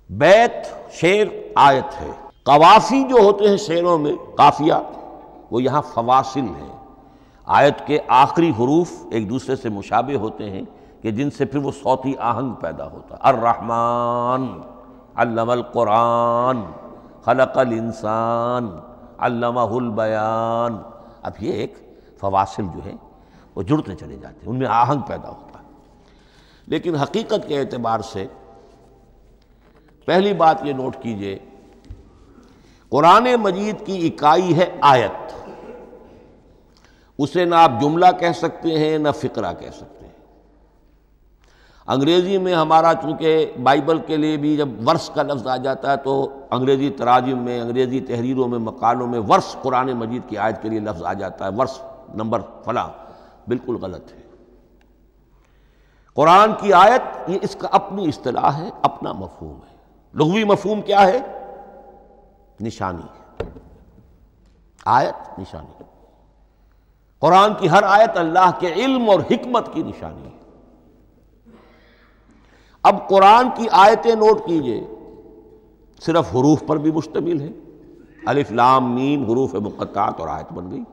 بیت شعر آیت ہے، قوافی جو ہوتے ہیں شعروں میں قافیہ، وہ یہاں فواصل ہیں، آیت کے آخری حروف ایک دوسرے سے مشابہ ہوتے ہیں کہ جن سے پھر وہ صوتی آہنگ پیدا ہوتا ہے۔ الرحمن علم القرآن خلق الانسان علمہ البیان۔ اب یہ ایک فواصل جو ہیں وہ جڑتے چلے جاتے ہیں، ان میں آہنگ پیدا ہوتا ہے۔ لیکن حقیقت کے اعتبار سے پہلی بات یہ نوٹ کیجئے، قرآن مجید کی اکائی ہے آیت، اسے نہ آپ جملہ کہہ سکتے ہیں نہ فقرہ کہہ سکتے ہیں۔ انگریزی میں ہمارا چونکہ بائبل کے لیے بھی جب ورس کا لفظ آ جاتا ہے تو انگریزی تراجم میں، انگریزی تحریروں میں، مقالوں میں ورس قرآن مجید کی آیت کے لیے لفظ آ جاتا ہے، ورس نمبر فلاں، بالکل غلط ہے۔ قرآن کی آیت یہ اس کا اپنی اصطلاح ہے، اپنا مفہوم ہے۔ لغوی مفہوم کیا ہے؟ نشانی، آیت نشانی۔ قرآن کی ہر آیت اللہ کے علم اور حکمت کی نشانی ہے۔ اب قرآن کی آیتیں نوٹ کیجئے، صرف حروف پر بھی مشتمل ہے، الف لام میم حروف مقطعات اور آیت بن گئی۔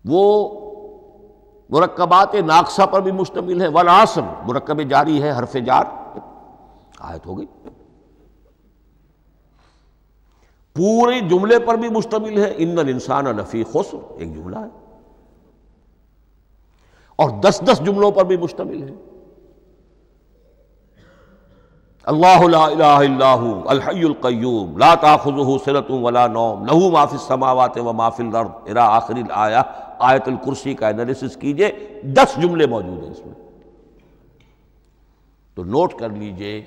وہ مرکبات ناقصہ پر بھی مشتمل ہے، والعصر مرکب جاری ہے، حرف جار، آیت ہو گئی۔ پورے جملے پر بھی مشتمل ہے، ان الانسان لفی خسر، ایک جملہ ہے، اور 10 جملوں پر بھی مشتمل ہے۔ اللہ لا الہ الا ھو الحی القیوم لا تأخذہ سنۃ ولا نوم لہ ما فی السماوات وما فی الارض الی آخر الآیہ۔ آیت الکرسی کا انالیسس کیجئے، 10 جملے موجود ہیں اس میں۔ تو نوٹ کر لیجئے،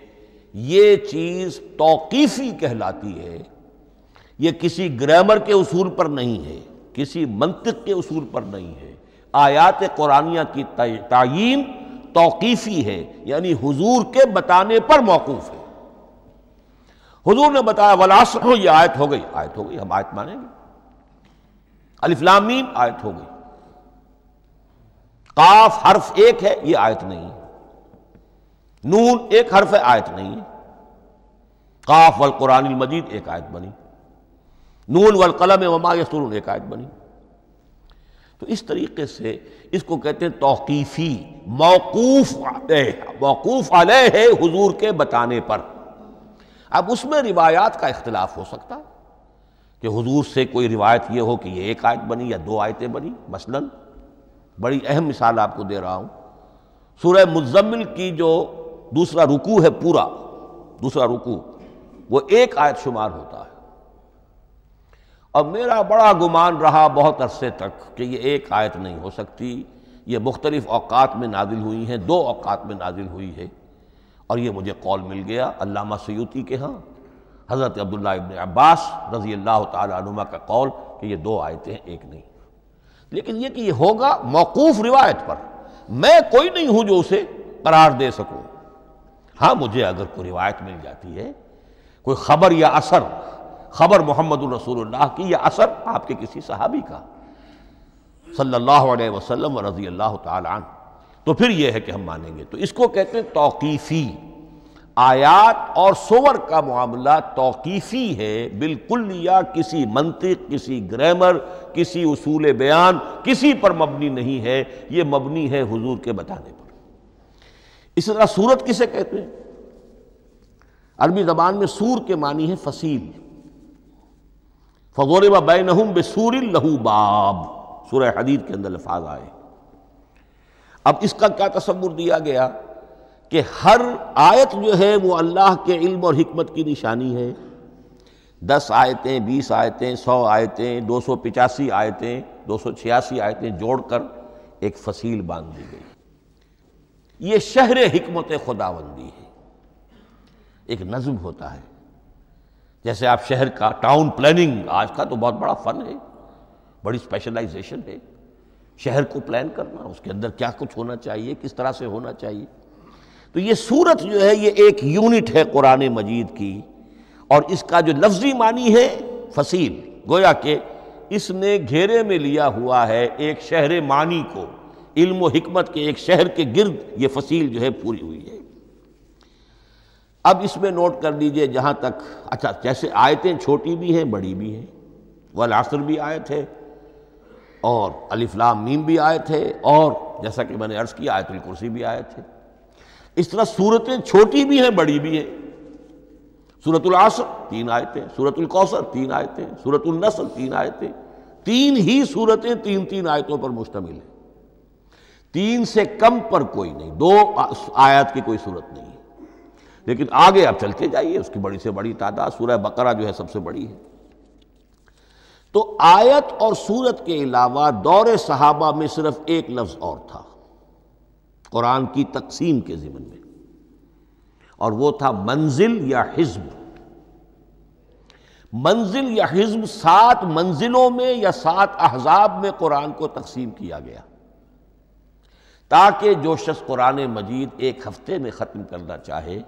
یہ چیز توقیفی کہلاتی ہے، یہ کسی گرامر کے اصول پر نہیں ہے، کسی منطق کے اصول پر نہیں ہے۔ آیات قرآنیہ کی تعیین توقیفی ہے، یعنی حضور کے بتانے پر موقوف ہے۔ حضور نے بتایا والعصر، یہ آیت ہو گئی، آیت ہو گئی، ہم آیت مانیں گے۔ الف لام میم آیت ہو گئی۔ قاف حرف ایک ہے، یہ آیت نہیں ہے۔ نون ایک حرف ہے، آیت نہیں ہے۔ قاف والقرآن المجید ایک آیت بنی، نون والقلم وما یسطرون ایک آیت بنی۔ تو اس طریقے سے اس کو کہتے ہیں توقیفی، موقوف علیہ ہے حضور کے بتانے پر۔ اب اس میں روایات کا اختلاف ہو سکتا ہے کہ حضور سے کوئی روایت یہ ہو کہ یہ ایک آیت بنی یا 2 آیتیں بنی۔ مثلا بڑی اہم مثال آپ کو دے رہا ہوں، سورہ مزمل کی جو دوسرا رکوع ہے، پورا دوسرا رکوع، وہ 1 آیت شمار ہوتا ہے، اور میرا بڑا گمان رہا بہت عرصے تک کہ یہ 1 آیت نہیں ہو سکتی، یہ مختلف اوقات میں نازل ہوئی ہیں، 2 اوقات میں نازل ہوئی ہے۔ اور یہ مجھے قول مل گیا علامہ سیوطی کے ہاں، حضرت عبداللہ ابن عباس رضی اللہ تعالی عنہما کا قول کہ یہ 2 آیتیں ہیں، 1 نہیں۔ لیکن یہ کہ یہ ہوگا موقوف روایت پر، میں کوئی نہیں ہوں جو اسے قرار دے سکوں۔ ہاں مجھے اگر کوئی روایت مل جاتی ہے، کوئی خبر یا اثر، خبر محمد الرسول اللہ کی یا اثر آپ کے کسی صحابی کا صلی اللہ علیہ وسلم و رضی اللہ تعالی عنہ، تو پھر یہ ہے کہ ہم مانیں گے۔ تو اس کو کہتے ہیں توقیفی۔ آیات اور سور کا معاملہ توقیفی ہے بالکلیہ، کسی منطق، کسی گرامر، کسی اصول بیان، کسی پر مبنی نہیں ہے، یہ مبنی ہے حضور کے بتانے پر۔ اس طرح سورت کسے کہتے ہیں؟ عربی زبان میں سور کے معنی ہے فصیل۔ فَضُرِبَ بَيْنَهُمْ بِسُورٍ لَهُ بَابٌ، سورہ حدید کے اندر الفاظ آئے۔ اب اس کا کیا تصور دیا گیا کہ ہر آیت جو ہے وہ اللہ کے علم اور حکمت کی نشانی ہے۔ 10 آیتیں، 20 آیتیں، 100 آیتیں، 285 آیتیں، 286 آیتیں جوڑ کر ایک فصیل باندھ دی گئی۔ یہ شہر حکمت خداوندی ہے۔ ایک نظم ہوتا ہے، جیسے آپ شہر کا ٹاؤن پلاننگ آج کا تو بہت بڑا فن ہے، بڑی اسپیشلائزیشن ہے، شہر کو پلان کرنا، اس کے اندر کیا کچھ ہونا چاہیے، کس طرح سے ہونا چاہیے۔ تو یہ سورت جو ہے یہ ایک یونٹ ہے قرآن مجید کی، اور اس کا جو لفظی معنی ہے فصیل، گویا کہ اس نے گھیرے میں لیا ہوا ہے ایک شہر معنی کو، علم و حکمت کے ایک شہر کے گرد یہ فصیل جو ہے پوری ہوئی ہے۔ اب اس میں نوٹ کر لیجئے جہاں تک، اچھا جیسے آیتیں چھوٹی بھی ہیں بڑی بھی ہیں، والعصر بھی آیت ہے، اور الف لام میم بھی آیت ہے، اور جیسا کہ میں نے عرض کیا آیت الکرسی بھی آیت ہے۔ اس طرح سورتیں چھوٹی بھی ہیں بڑی بھی ہیں۔ سورۃ العصر 3 آیتیں، سورۃ الکوثر 3 آیتیں، سورۃ النصر 3 آیتیں، 3 ہی سورتیں 3 آیتوں پر مشتمل ہیں۔ 3 سے کم پر کوئی نہیں، 2 آیات کی کوئی صورت نہیں ہے۔ لیکن آگے آپ چلتے جائیے، اس کی بڑی سے بڑی تعداد سورہ بقرہ جو ہے سب سے بڑی ہے۔ تو آیت اور سورت کے علاوہ دور صحابہ میں صرف ایک لفظ اور تھا قرآن کی تقسیم کے ضمن میں، اور وہ تھا منزل یا حزب۔ منزل یا حزب 7 منزلوں میں یا 7 احزاب میں قرآن کو تقسیم کیا گیا، تاکہ جو شخص قرآن مجید ایک ہفتے میں ختم کرنا چاہے،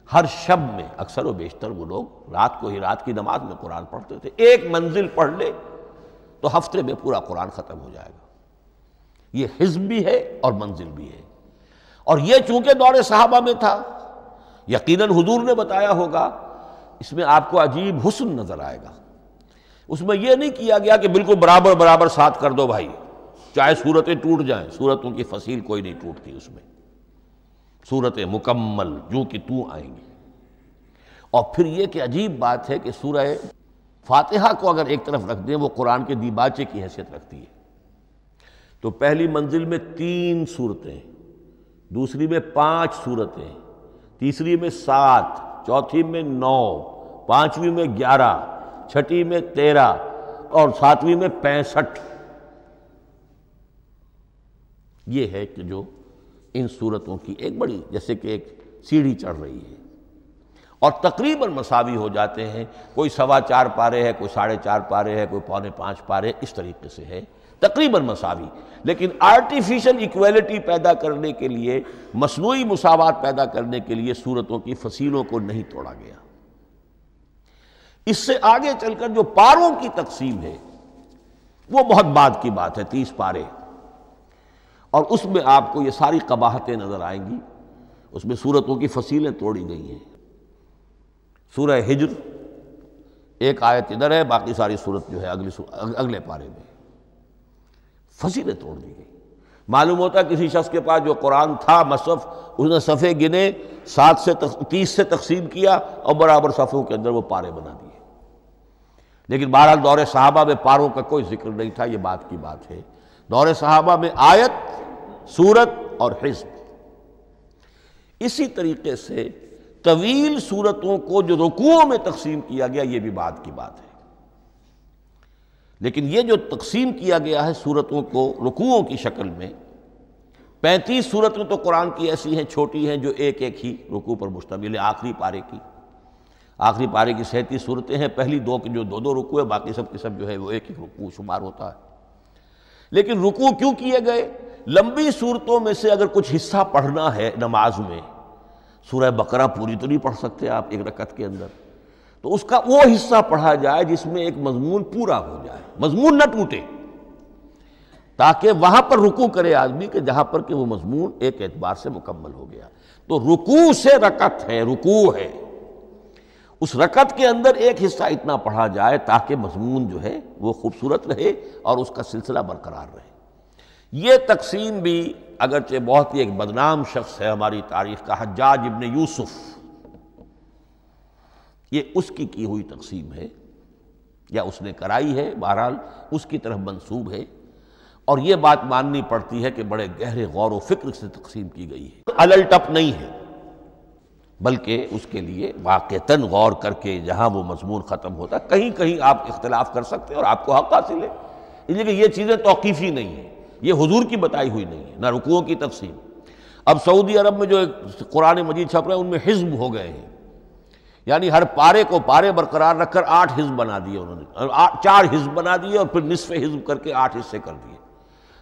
ہر شب میں، اکثر و بیشتر وہ لوگ رات کو ہی رات کی نماز میں قرآن پڑھتے تھے، ایک منزل پڑھ لے تو ہفتے میں پورا قرآن ختم ہو جائے گا۔ یہ حزب بھی ہے اور منزل بھی ہے، اور یہ چونکہ دور صحابہ میں تھا، یقیناً حضور نے بتایا ہوگا، اس میں آپ کو عجیب حسن نظر آئے گا۔ اس میں یہ نہیں کیا گیا کہ بالکل برابر برابر 7 کر دو بھائی، چاہے صورتیں ٹوٹ جائیں، صورتوں کی فصیل کوئی نہیں ٹوٹتی، اس میں صورتیں مکمل جو کہ تو آئیں گی۔ اور پھر یہ کہ عجیب بات ہے کہ سورہ فاتحہ کو اگر ایک طرف رکھ دیں، وہ قرآن کے دیباچے کی حیثیت رکھتی ہے، تو پہلی منزل میں 3 سورتیں، دوسری میں 5 سورتیں، تیسری میں 7، چوتھی میں 9، پانچویں میں 11، چھٹی میں 13، اور 7ویں میں 65۔ یہ ہے کہ جو ان صورتوں کی ایک بڑی، جیسے کہ ایک سیڑھی چڑھ رہی ہے، اور تقریباً مساوی ہو جاتے ہیں، کوئی 4.25 پارے ہے، کوئی 4.5 پارے ہے، کوئی 4.25 پارے، اس طریقے سے ہے، تقریباً مساوی۔ لیکن آرٹیفیشل ایکویلٹی پیدا کرنے کے لیے، مصنوعی مساوات پیدا کرنے کے لیے صورتوں کی فصیلوں کو نہیں توڑا گیا۔ اس سے آگے چل کر جو پاروں کی تقسیم ہے وہ بہت بعد کی بات ہے، 30 پارے، اور اس میں آپ کو یہ ساری قباحتیں نظر آئیں گی۔ اس میں صورتوں کی فصیلیں توڑی گئی ہیں۔ سورہ ہجر 1 آیت ادھر ہے، باقی ساری صورت جو ہے اگلے پارے میں، فصیلیں توڑ دی گئی۔ معلوم ہوتا ہے کسی شخص کے پاس جو قرآن تھا مصحف، اس نے صفحے گنے، 7 سے 30 سے تقسیم کیا، اور برابر صفحوں کے اندر وہ پارے بنا دیے۔ لیکن بہرحال دور صحابہ میں پاروں کا کوئی ذکر نہیں تھا، یہ بات کی بات ہے۔ دور صحابہ میں آیت، سورت اور حزب۔ اسی طریقے سے طویل سورتوں کو جو رکوعوں میں تقسیم کیا گیا، یہ بھی بات کی بات ہے۔ لیکن یہ جو تقسیم کیا گیا ہے سورتوں کو رکوعوں کی شکل میں، 35 سورتیں تو قرآن کی ایسی ہیں چھوٹی ہیں جو ایک ایک ہی رکوع پر مشتمل ہے۔ آخری پارے کی 37 صورتیں ہیں، پہلی 2 کی جو 2 رکوع ہے، باقی سب کے سب جو ہے وہ ایک ایک رکوع شمار ہوتا ہے۔ لیکن رکوع کیوں کیے گئے؟ لمبی صورتوں میں سے اگر کچھ حصہ پڑھنا ہے نماز میں، سورہ بقرہ پوری تو نہیں پڑھ سکتے آپ ایک رکعت کے اندر، تو اس کا وہ حصہ پڑھا جائے جس میں ایک مضمون پورا ہو جائے، مضمون نہ ٹوٹے، تاکہ وہاں پر رکوع کرے آدمی کہ جہاں پر کہ وہ مضمون ایک اعتبار سے مکمل ہو گیا۔ تو رکوع سے رکعت ہے، رکوع ہے، اس رکعت کے اندر ایک حصہ اتنا پڑھا جائے تاکہ مضمون جو ہے وہ خوبصورت رہے اور اس کا سلسلہ برقرار رہے۔ یہ تقسیم بھی اگرچہ بہت ہی ایک بدنام شخص ہے ہماری تاریخ کا، حجاج ابن یوسف، یہ اس کی ہوئی تقسیم ہے، یا اس نے کرائی ہے، بہرحال اس کی طرف منسوب ہے۔ اور یہ بات ماننی پڑتی ہے کہ بڑے گہرے غور و فکر سے تقسیم کی گئی ہے، الٹپ نہیں ہے، بلکہ اس کے لیے واقعتاً غور کر کے جہاں وہ مضمون ختم ہوتا ہے کہیں کہیں آپ اختلاف کر سکتے ہیں اور آپ کو حق حاصل ہے، اس لیے کہ یہ چیزیں توقیفی نہیں ہیں، یہ حضور کی بتائی ہوئی نہیں ہے، نہ رکوعوں کی تقسیم۔ اب سعودی عرب میں جو قرآن مجید چھپ رہے ہیں ان میں حزب ہو گئے ہیں، یعنی ہر پارے کو پارے برقرار رکھ کر 8 حزب بنا دیے انہوں نے، 4 حزب بنا دیے اور پھر نصف حزب کر کے 8 حصے کر دیے۔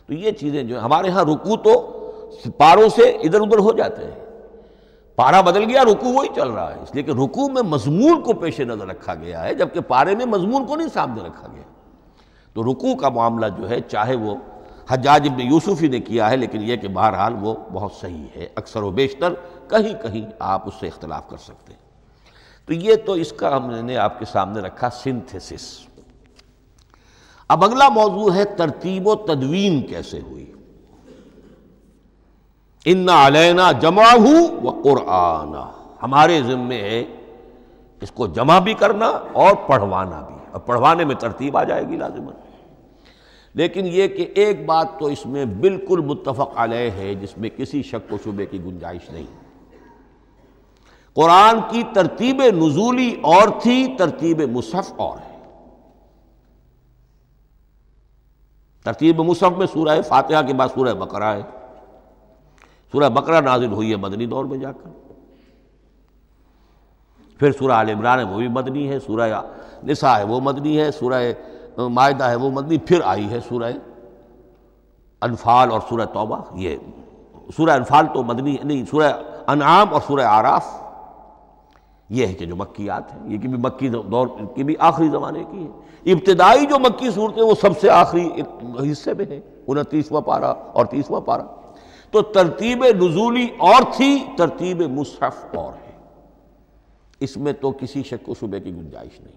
تو یہ چیزیں جو ہمارے ہاں رکوع تو پاروں سے ادھر ادھر ہو جاتے ہیں، پارا بدل گیا رکوع وہی چل رہا ہے، اس لیے کہ رکوع میں مضمون کو پیش نظر رکھا گیا ہے جبکہ پارے میں مضمون کو نہیں سامنے رکھا گیا۔ تو رکوع کا معاملہ جو ہے چاہے وہ حجاج ابن یوسف ہی نے کیا ہے، لیکن یہ کہ بہرحال وہ بہت صحیح ہے، اکثر و بیشتر کہیں کہیں آپ اس سے اختلاف کر سکتے ہیں۔ تو یہ تو اس کا ہم نے آپ کے سامنے رکھا سنتھیسس۔ اب اگلا موضوع ہے ترتیب و تدوین کیسے ہوئی۔ اِنَّ عَلَيْنَا جَمْعَهُ وَقُرْآنَهُ، ہمارے ذمے ہے اس کو جمع بھی کرنا اور پڑھوانا بھی، اور پڑھوانے میں ترتیب آ جائے گی لازماً۔ لیکن یہ کہ ایک بات تو اس میں بالکل متفق علیہ ہے جس میں کسی شک و شبے کی گنجائش نہیں، قرآن کی ترتیب نزولی اور تھی، ترتیب مصحف اور ہے۔ ترتیب مصحف میں سورہ فاتحہ کے بعد سورہ بقرہ ہے، سورہ بقرہ نازل ہوئی ہے مدنی دور میں جا کر، پھر سورہ آل عمران ہے وہ بھی مدنی ہے، سورہ نساء ہے وہ مدنی ہے، سورہ مائدہ ہے وہ مدنی، پھر آئی ہے سورہ انفال اور سورہ توبہ۔ یہ سورہ انفال تو مدنی نہیں، سورہ انعام اور سورہ اعراف یہ ہے کہ جو مکیات ہیں، یہ کہ بھی مکی دور کی بھی آخری زمانے کی ہے۔ ابتدائی جو مکی صورتیں وہ سب سے آخری حصے میں ہیں، 29واں پارہ اور 30واں پارہ۔ تو ترتیب نزولی اور تھی، ترتیب مصحف اور ہے، اس میں تو کسی شک و شبے کی گنجائش نہیں۔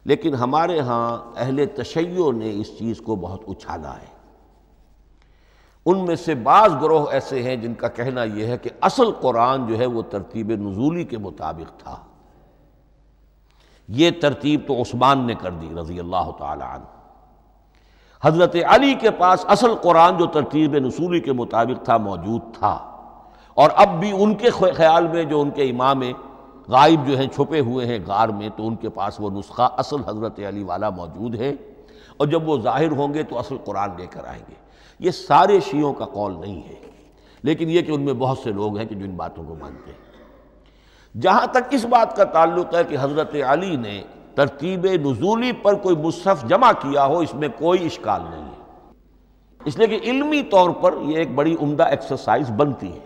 لیکن ہمارے ہاں اہل تشیع نے اس چیز کو بہت اچھالا ہے۔ ان میں سے بعض گروہ ایسے ہیں جن کا کہنا یہ ہے کہ اصل قرآن جو ہے وہ ترتیب نزولی کے مطابق تھا، یہ ترتیب تو عثمان نے کر دی رضی اللہ تعالی عنہ۔ حضرت علی کے پاس اصل قرآن جو ترتیب نزولی کے مطابق تھا موجود تھا، اور اب بھی ان کے خیال میں جو ان کے امام غائب جو ہیں چھپے ہوئے ہیں غار میں، تو ان کے پاس وہ نسخہ اصل حضرت علی والا موجود ہے، اور جب وہ ظاہر ہوں گے تو اصل قرآن لے کر آئیں گے۔ یہ سارے شیعوں کا قول نہیں ہے، لیکن یہ کہ ان میں بہت سے لوگ ہیں کہ جو ان باتوں کو مانتے ہیں۔ جہاں تک اس بات کا تعلق ہے کہ حضرت علی نے ترتیب نزولی پر کوئی مصحف جمع کیا ہو، اس میں کوئی اشکال نہیں ہے، اس لیے کہ علمی طور پر یہ ایک بڑی عمدہ ایکسرسائز بنتی ہے۔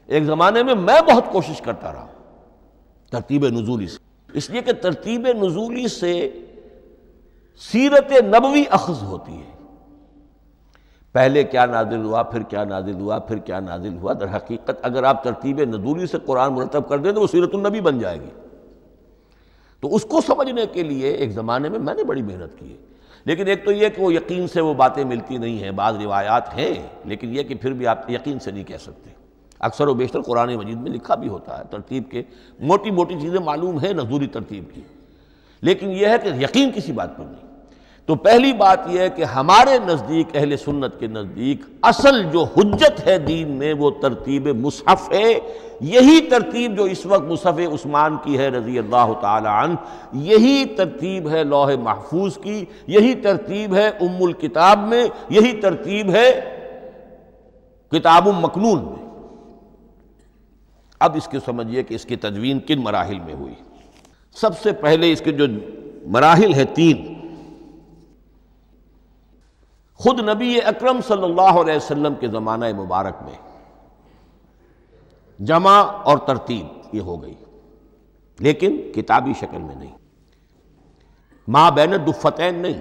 ایک زمانے میں میں بہت کوشش کرتا رہا ترتیب نزولی سے، اس لیے کہ ترتیب نزولی سے سیرت نبوی اخذ ہوتی ہے، پہلے کیا نازل ہوا، پھر کیا نازل ہوا، پھر کیا نازل ہوا۔ در حقیقت اگر آپ ترتیب نزولی سے قرآن مرتب کر دیں تو وہ سیرت النبی بن جائے گی۔ تو اس کو سمجھنے کے لیے ایک زمانے میں نے بڑی محنت کی ہے، لیکن ایک تو یہ کہ وہ یقین سے وہ باتیں ملتی نہیں ہیں، بعض روایات ہیں لیکن یہ کہ پھر بھی آپ یقین سے نہیں کہہ سکتے۔ اکثر و بیشتر قرآن مجید میں لکھا بھی ہوتا ہے، ترتیب کے موٹی موٹی چیزیں معلوم ہیں نزولی ترتیب کی، لیکن یہ ہے کہ یقین کسی بات پر نہیں۔ تو پہلی بات یہ ہے کہ ہمارے نزدیک، اہل سنت کے نزدیک، اصل جو حجت ہے دین میں وہ ترتیب مصحف ہے۔ یہی ترتیب جو اس وقت مصحف عثمان کی ہے رضی اللہ تعالی عنہ، یہی ترتیب ہے لوح محفوظ کی، یہی ترتیب ہے ام الکتاب میں، یہی ترتیب ہے کتاب مکنون میں۔ اب اس کے سمجھیے کہ اس کی تدوین کن مراحل میں ہوئی۔ سب سے پہلے اس کے جو مراحل ہیں 3، خود نبی اکرم صلی اللہ علیہ وسلم کے زمانہ مبارک میں جمع اور ترتیب یہ ہو گئی، لیکن کتابی شکل میں نہیں، ما بین الدفتین نہیں۔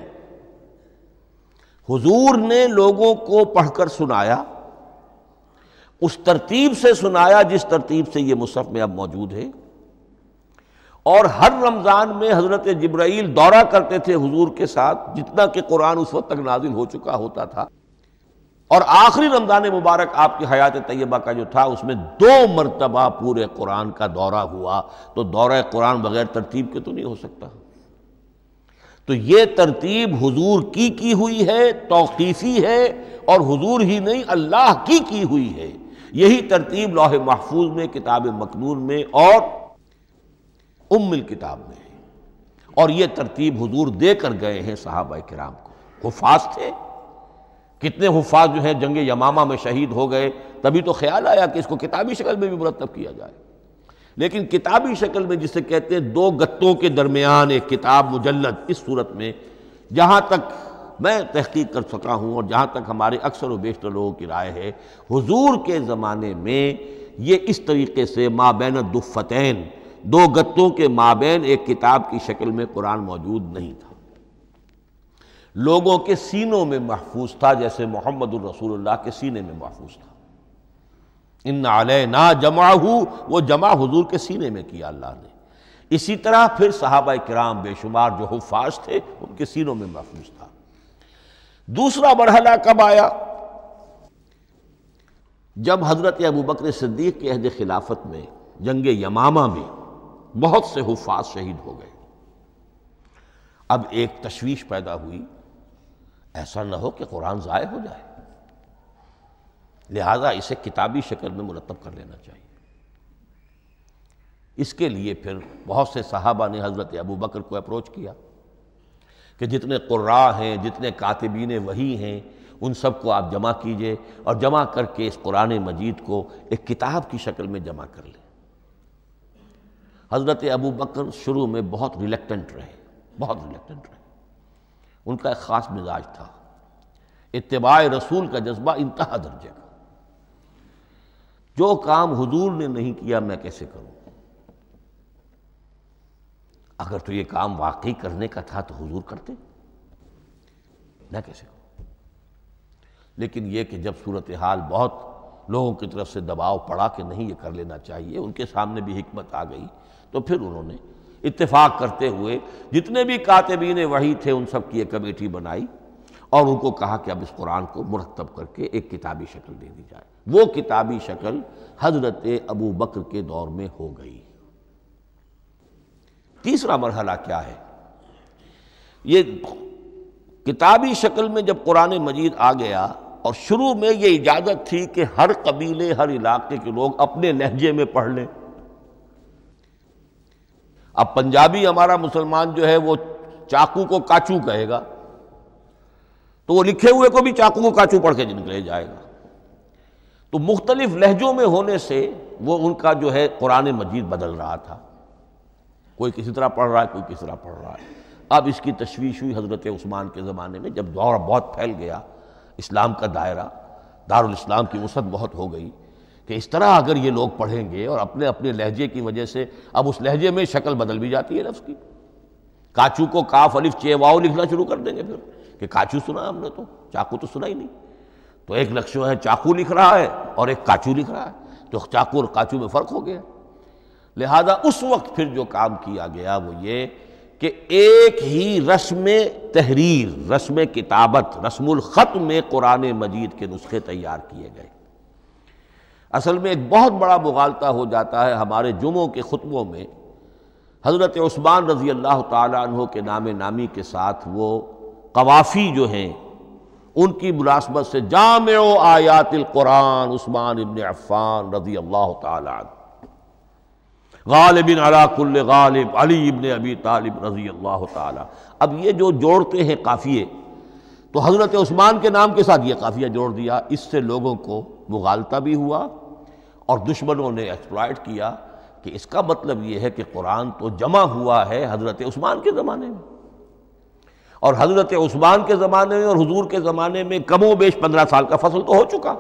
حضور نے لوگوں کو پڑھ کر سنایا، اس ترتیب سے سنایا جس ترتیب سے یہ مصحف میں اب موجود ہے، اور ہر رمضان میں حضرت جبرائیل دورہ کرتے تھے حضور کے ساتھ، جتنا کہ قرآن اس وقت تک نازل ہو چکا ہوتا تھا، اور آخری رمضان مبارک آپ کی حیات طیبہ کا جو تھا اس میں 2 مرتبہ پورے قرآن کا دورہ ہوا۔ تو دورہ قرآن بغیر ترتیب کے تو نہیں ہو سکتا۔ تو یہ ترتیب حضور کی ہوئی ہے، توقیفی ہے، اور حضور ہی نہیں اللہ کی ہوئی ہے۔ یہی ترتیب لوح محفوظ میں، کتاب مکنون میں اور ام الکتاب میں ہے، اور یہ ترتیب حضور دے کر گئے ہیں صحابہ کرام کو۔ حفاظ تھے، کتنے حفاظ جو ہیں جنگ یمامہ میں شہید ہو گئے، تبھی تو خیال آیا کہ اس کو کتابی شکل میں بھی مرتب کیا جائے۔ لیکن کتابی شکل میں جسے کہتے ہیں دو گتوں کے درمیان ایک کتاب مجلد، اس صورت میں جہاں تک میں تحقیق کر سکا ہوں اور جہاں تک ہمارے اکثر و بیشتر لوگوں کی رائے ہے، حضور کے زمانے میں یہ اس طریقے سے مابین الدفتین، دو گتوں کے مابین ایک کتاب کی شکل میں قرآن موجود نہیں تھا۔ لوگوں کے سینوں میں محفوظ تھا، جیسے محمد الرسول اللہ کے سینے میں محفوظ تھا۔ ان علینا جمعہ، وہ جمع حضور کے سینے میں کیا اللہ نے۔ اسی طرح پھر صحابہ کرام بے شمار جو حفاظ تھے ان کے سینوں میں محفوظ تھا۔ دوسرا مرحلہ کب آیا؟ جب حضرت ابوبکر صدیق کے عہد خلافت میں جنگ یمامہ میں بہت سے حفاظ شہید ہو گئے۔ اب ایک تشویش پیدا ہوئی، ایسا نہ ہو کہ قرآن ضائع ہو جائے، لہذا اسے کتابی شکل میں مرتب کر لینا چاہیے۔ اس کے لیے پھر بہت سے صحابہ نے حضرت ابوبکر کو اپروچ کیا کہ جتنے قراء ہیں، جتنے کاتبین وحی ہیں، ان سب کو آپ جمع کیجئے اور جمع کر کے اس قرآن مجید کو ایک کتاب کی شکل میں جمع کر لیں۔ حضرت ابوبکر شروع میں بہت ریلیکٹنٹ رہے، ان کا ایک خاص مزاج تھا، اتباع رسول کا جذبہ انتہا درجے کا۔ جو کام حضور نے نہیں کیا میں کیسے کروں؟ اگر تو یہ کام واقعی کرنے کا تھا تو حضور کرتے، میں کیسے کروں؟ لیکن یہ کہ جب صورتحال بہت لوگوں کی طرف سے دباؤ پڑا کہ نہیں یہ کر لینا چاہیے، ان کے سامنے بھی حکمت آ گئی، تو پھر انہوں نے اتفاق کرتے ہوئے جتنے بھی کاتبین وحی تھے ان سب کی ایک کمیٹی بنائی اور ان کو کہا کہ اب اس قرآن کو مرتب کر کے ایک کتابی شکل دے دی جائے۔ وہ کتابی شکل حضرت ابوبکر کے دور میں ہو گئی۔ تیسرا مرحلہ کیا ہے؟ یہ کتابی شکل میں جب قرآن مجید آ گیا، اور شروع میں یہ اجازت تھی کہ ہر قبیلے، ہر علاقے کے لوگ اپنے لہجے میں پڑھ لیں۔ اب پنجابی ہمارا مسلمان جو ہے وہ چاقو کو کاچو کہے گا، تو وہ لکھے ہوئے کو بھی چاقو کو کاچو پڑھ کے نکلے جائے گا۔ تو مختلف لہجوں میں ہونے سے وہ ان کا جو ہے قرآن مجید بدل رہا تھا، کوئی کسی طرح پڑھ رہا ہے، کوئی کسی طرح پڑھ رہا ہے۔ اب اس کی تشویش ہوئی حضرت عثمان کے زمانے میں، جب دور بہت پھیل گیا، اسلام کا دائرہ، دارالاسلام کی وسعت بہت ہو گئی، کہ اس طرح اگر یہ لوگ پڑھیں گے اور اپنے اپنے لہجے کی وجہ سے اب اس لہجے میں شکل بدل بھی جاتی ہے لفظ کی۔ کاچو کو کاف الف چے واو لکھنا شروع کر دیں گے پھر کہ کاچو سنا ہم نے، تو چاقو تو سنا ہی نہیں۔ تو ایک لفظ جو ہے چاقو لکھ رہا ہے اور ایک کاچو لکھ رہا ہے، تو چاقو اور کاچو میں فرق ہو گیا۔ لہذا اس وقت پھر جو کام کیا گیا وہ یہ کہ ایک ہی رسم تحریر، رسم کتابت، رسم الخط میں قرآن مجید کے نسخے تیار کیے گئے۔ اصل میں ایک بہت بڑا مغالطہ ہو جاتا ہے ہمارے جمعوں کے خطبوں میں، حضرت عثمان رضی اللہ تعالیٰ عنہ کے نام نامی کے ساتھ وہ قوافی جو ہیں ان کی مناسبت سے جامع آیات القرآن عثمان ابن عفان رضی اللہ تعالیٰ عنہ، غالب علی کل غالب علی ابن ابی طالب رضی اللہ تعالیٰ۔ اب یہ جو جوڑتے ہیں قافیے، تو حضرت عثمان کے نام کے ساتھ یہ قافیہ جوڑ دیا، اس سے لوگوں کو مغالطہ بھی ہوا اور دشمنوں نے ایکسپلائٹ کیا کہ اس کا مطلب یہ ہے کہ قرآن تو جمع ہوا ہے حضرت عثمان کے زمانے میں، اور حضرت عثمان کے زمانے میں اور حضور کے زمانے میں کم و بیش 15 سال کا فصل تو ہو چکا،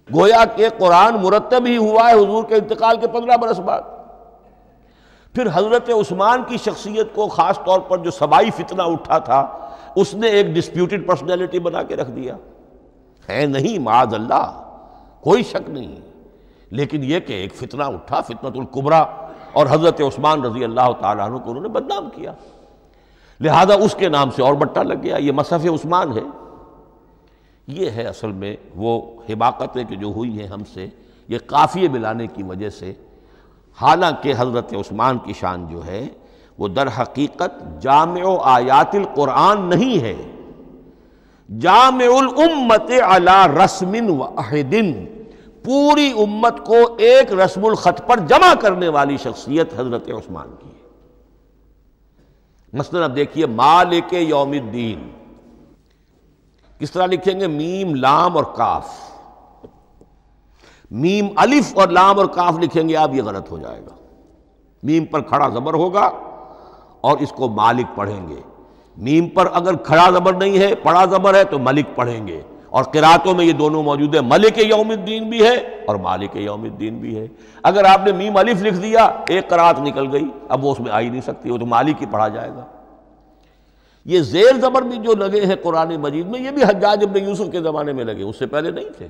گویا کہ قرآن مرتب ہی ہوا ہے حضور کے انتقال کے 15 برس بعد۔ پھر حضرت عثمان کی شخصیت کو خاص طور پر جو سبائی فتنہ اٹھا تھا، اس نے ایک ڈسپیوٹڈ پرسنالٹی بنا کے رکھ دیا ہے، نہیں معاذ اللہ، کوئی شک نہیں، لیکن یہ کہ ایک فتنہ اٹھا، فتنۃ الکبریٰ، اور حضرت عثمان رضی اللہ تعالیٰ عنہ کو انہوں نے بدنام کیا، لہذا اس کے نام سے اور بٹا لگ گیا، یہ مصحف عثمان ہے۔ یہ ہے اصل میں وہ حماقتیں کہ جو ہوئی ہیں ہم سے، یہ قافیے ملانے کی وجہ سے، حالانکہ حضرت عثمان کی شان جو ہے وہ در حقیقت جامع آیات القرآن نہیں ہے، جامع الامت علی رسم واحد، پوری امت کو ایک رسم الخط پر جمع کرنے والی شخصیت حضرت عثمان کی ہے۔ مثلا اب دیکھیے مالک یوم الدین کس طرح لکھیں گے؟ میم لام اور کاف، میم الف اور لام اور کاف لکھیں گے آپ، یہ غلط ہو جائے گا۔ میم پر کھڑا زبر ہوگا اور اس کو مالک پڑھیں گے، میم پر اگر کھڑا زبر نہیں ہے پڑا زبر ہے تو ملک پڑھیں گے، اور قراتوں میں یہ دونوں موجود ہے، ملک یوم الدین بھی ہے اور مالک یوم الدین بھی ہے۔ اگر آپ نے میم الف لکھ دیا ایک قرات نکل گئی، اب وہ اس میں آ ہی نہیں سکتی، وہ تو مالک ہی پڑھا جائے گا۔ یہ زیر زبر بھی جو لگے ہیں قرآن مجید میں، یہ بھی حجاج ابن یوسف کے زمانے میں لگے، اس سے پہلے نہیں تھے۔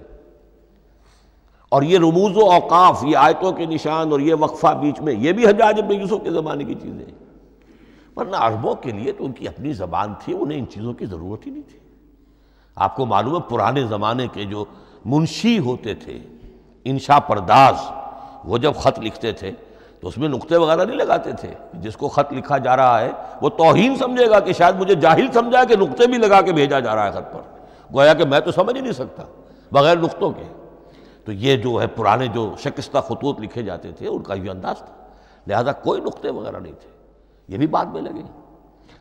اور یہ رموز و اوقاف، یہ آیتوں کے نشان اور یہ وقفہ بیچ میں، یہ بھی حجاج ابن یوسف کے زمانے کی چیزیں ہیں، ورنہ عربوں کے لیے تو ان کی اپنی زبان تھی، انہیں ان چیزوں کی ضرورت ہی نہیں تھی۔ آپ کو معلوم ہے پرانے زمانے کے جو منشی ہوتے تھے، انشاء پرداز، وہ جب خط لکھتے تھے تو اس میں نقطے وغیرہ نہیں لگاتے تھے۔ جس کو خط لکھا جا رہا ہے وہ توہین سمجھے گا کہ شاید مجھے جاہل سمجھا کہ نقطے بھی لگا کے بھیجا جا رہا ہے خط پر، گویا کہ میں تو سمجھ ہی نہیں سکتا بغیر نقطوں کے۔ تو یہ جو ہے پرانے جو شکستہ خطوط لکھے جاتے تھے ان کا یہ انداز تھا، لہذا کوئی نقطے وغیرہ نہیں تھے، یہ بھی بعد میں لگے۔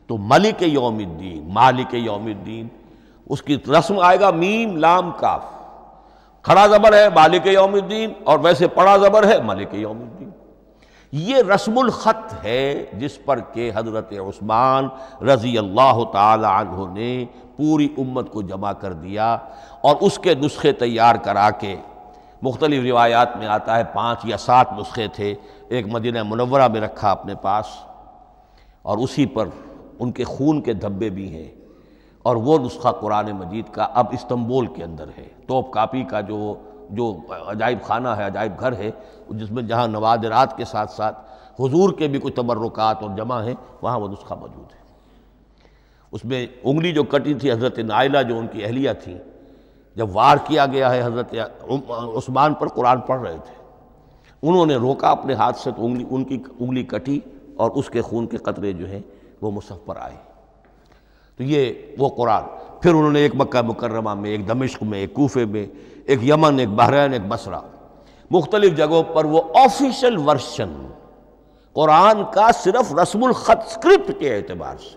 تو ملک یوم الدین، مالک یوم الدین، اس کی رسم آئے گا میم لام کاف، کھڑا زبر ہے مالک یوم الدین اور ویسے پڑا زبر ہے ملک یوم الدین۔ یہ رسم الخط ہے جس پر کہ حضرت عثمان رضی اللہ تعالی عنہ نے پوری امت کو جمع کر دیا، اور اس کے نسخے تیار کرا کے، مختلف روایات میں آتا ہے 5 یا 7 نسخے تھے، ایک مدینہ منورہ میں رکھا اپنے پاس، اور اسی پر ان کے خون کے دھبے بھی ہیں، اور وہ نسخہ قرآن مجید کا اب استنبول کے اندر ہے، توپ کاپی کا جو عجائب خانہ ہے، عجائب گھر ہے، جس میں جہاں نوادرات کے ساتھ ساتھ حضور کے بھی کچھ تبرکات اور جمع ہیں، وہاں وہ نسخہ موجود ہے۔ اس میں انگلی جو کٹی تھی حضرت نائلہ جو ان کی اہلیہ تھیں، جب وار کیا گیا ہے حضرت عثمان پر، قرآن پڑھ رہے تھے، انہوں نے روکا اپنے ہاتھ سے تو ان کی انگلی کٹی اور اس کے خون کے قطرے جو ہیں وہ مصحف پر آئے۔ تو یہ وہ قرآن، پھر انہوں نے ایک مکہ مکرمہ میں، ایک دمشق میں، ایک کوفے میں، ایک یمن، ایک بحرین، ایک بصرہ، مختلف جگہوں پر وہ آفیشل ورشن قرآن کا صرف رسم الخط اسکرپٹ کے اعتبار سے۔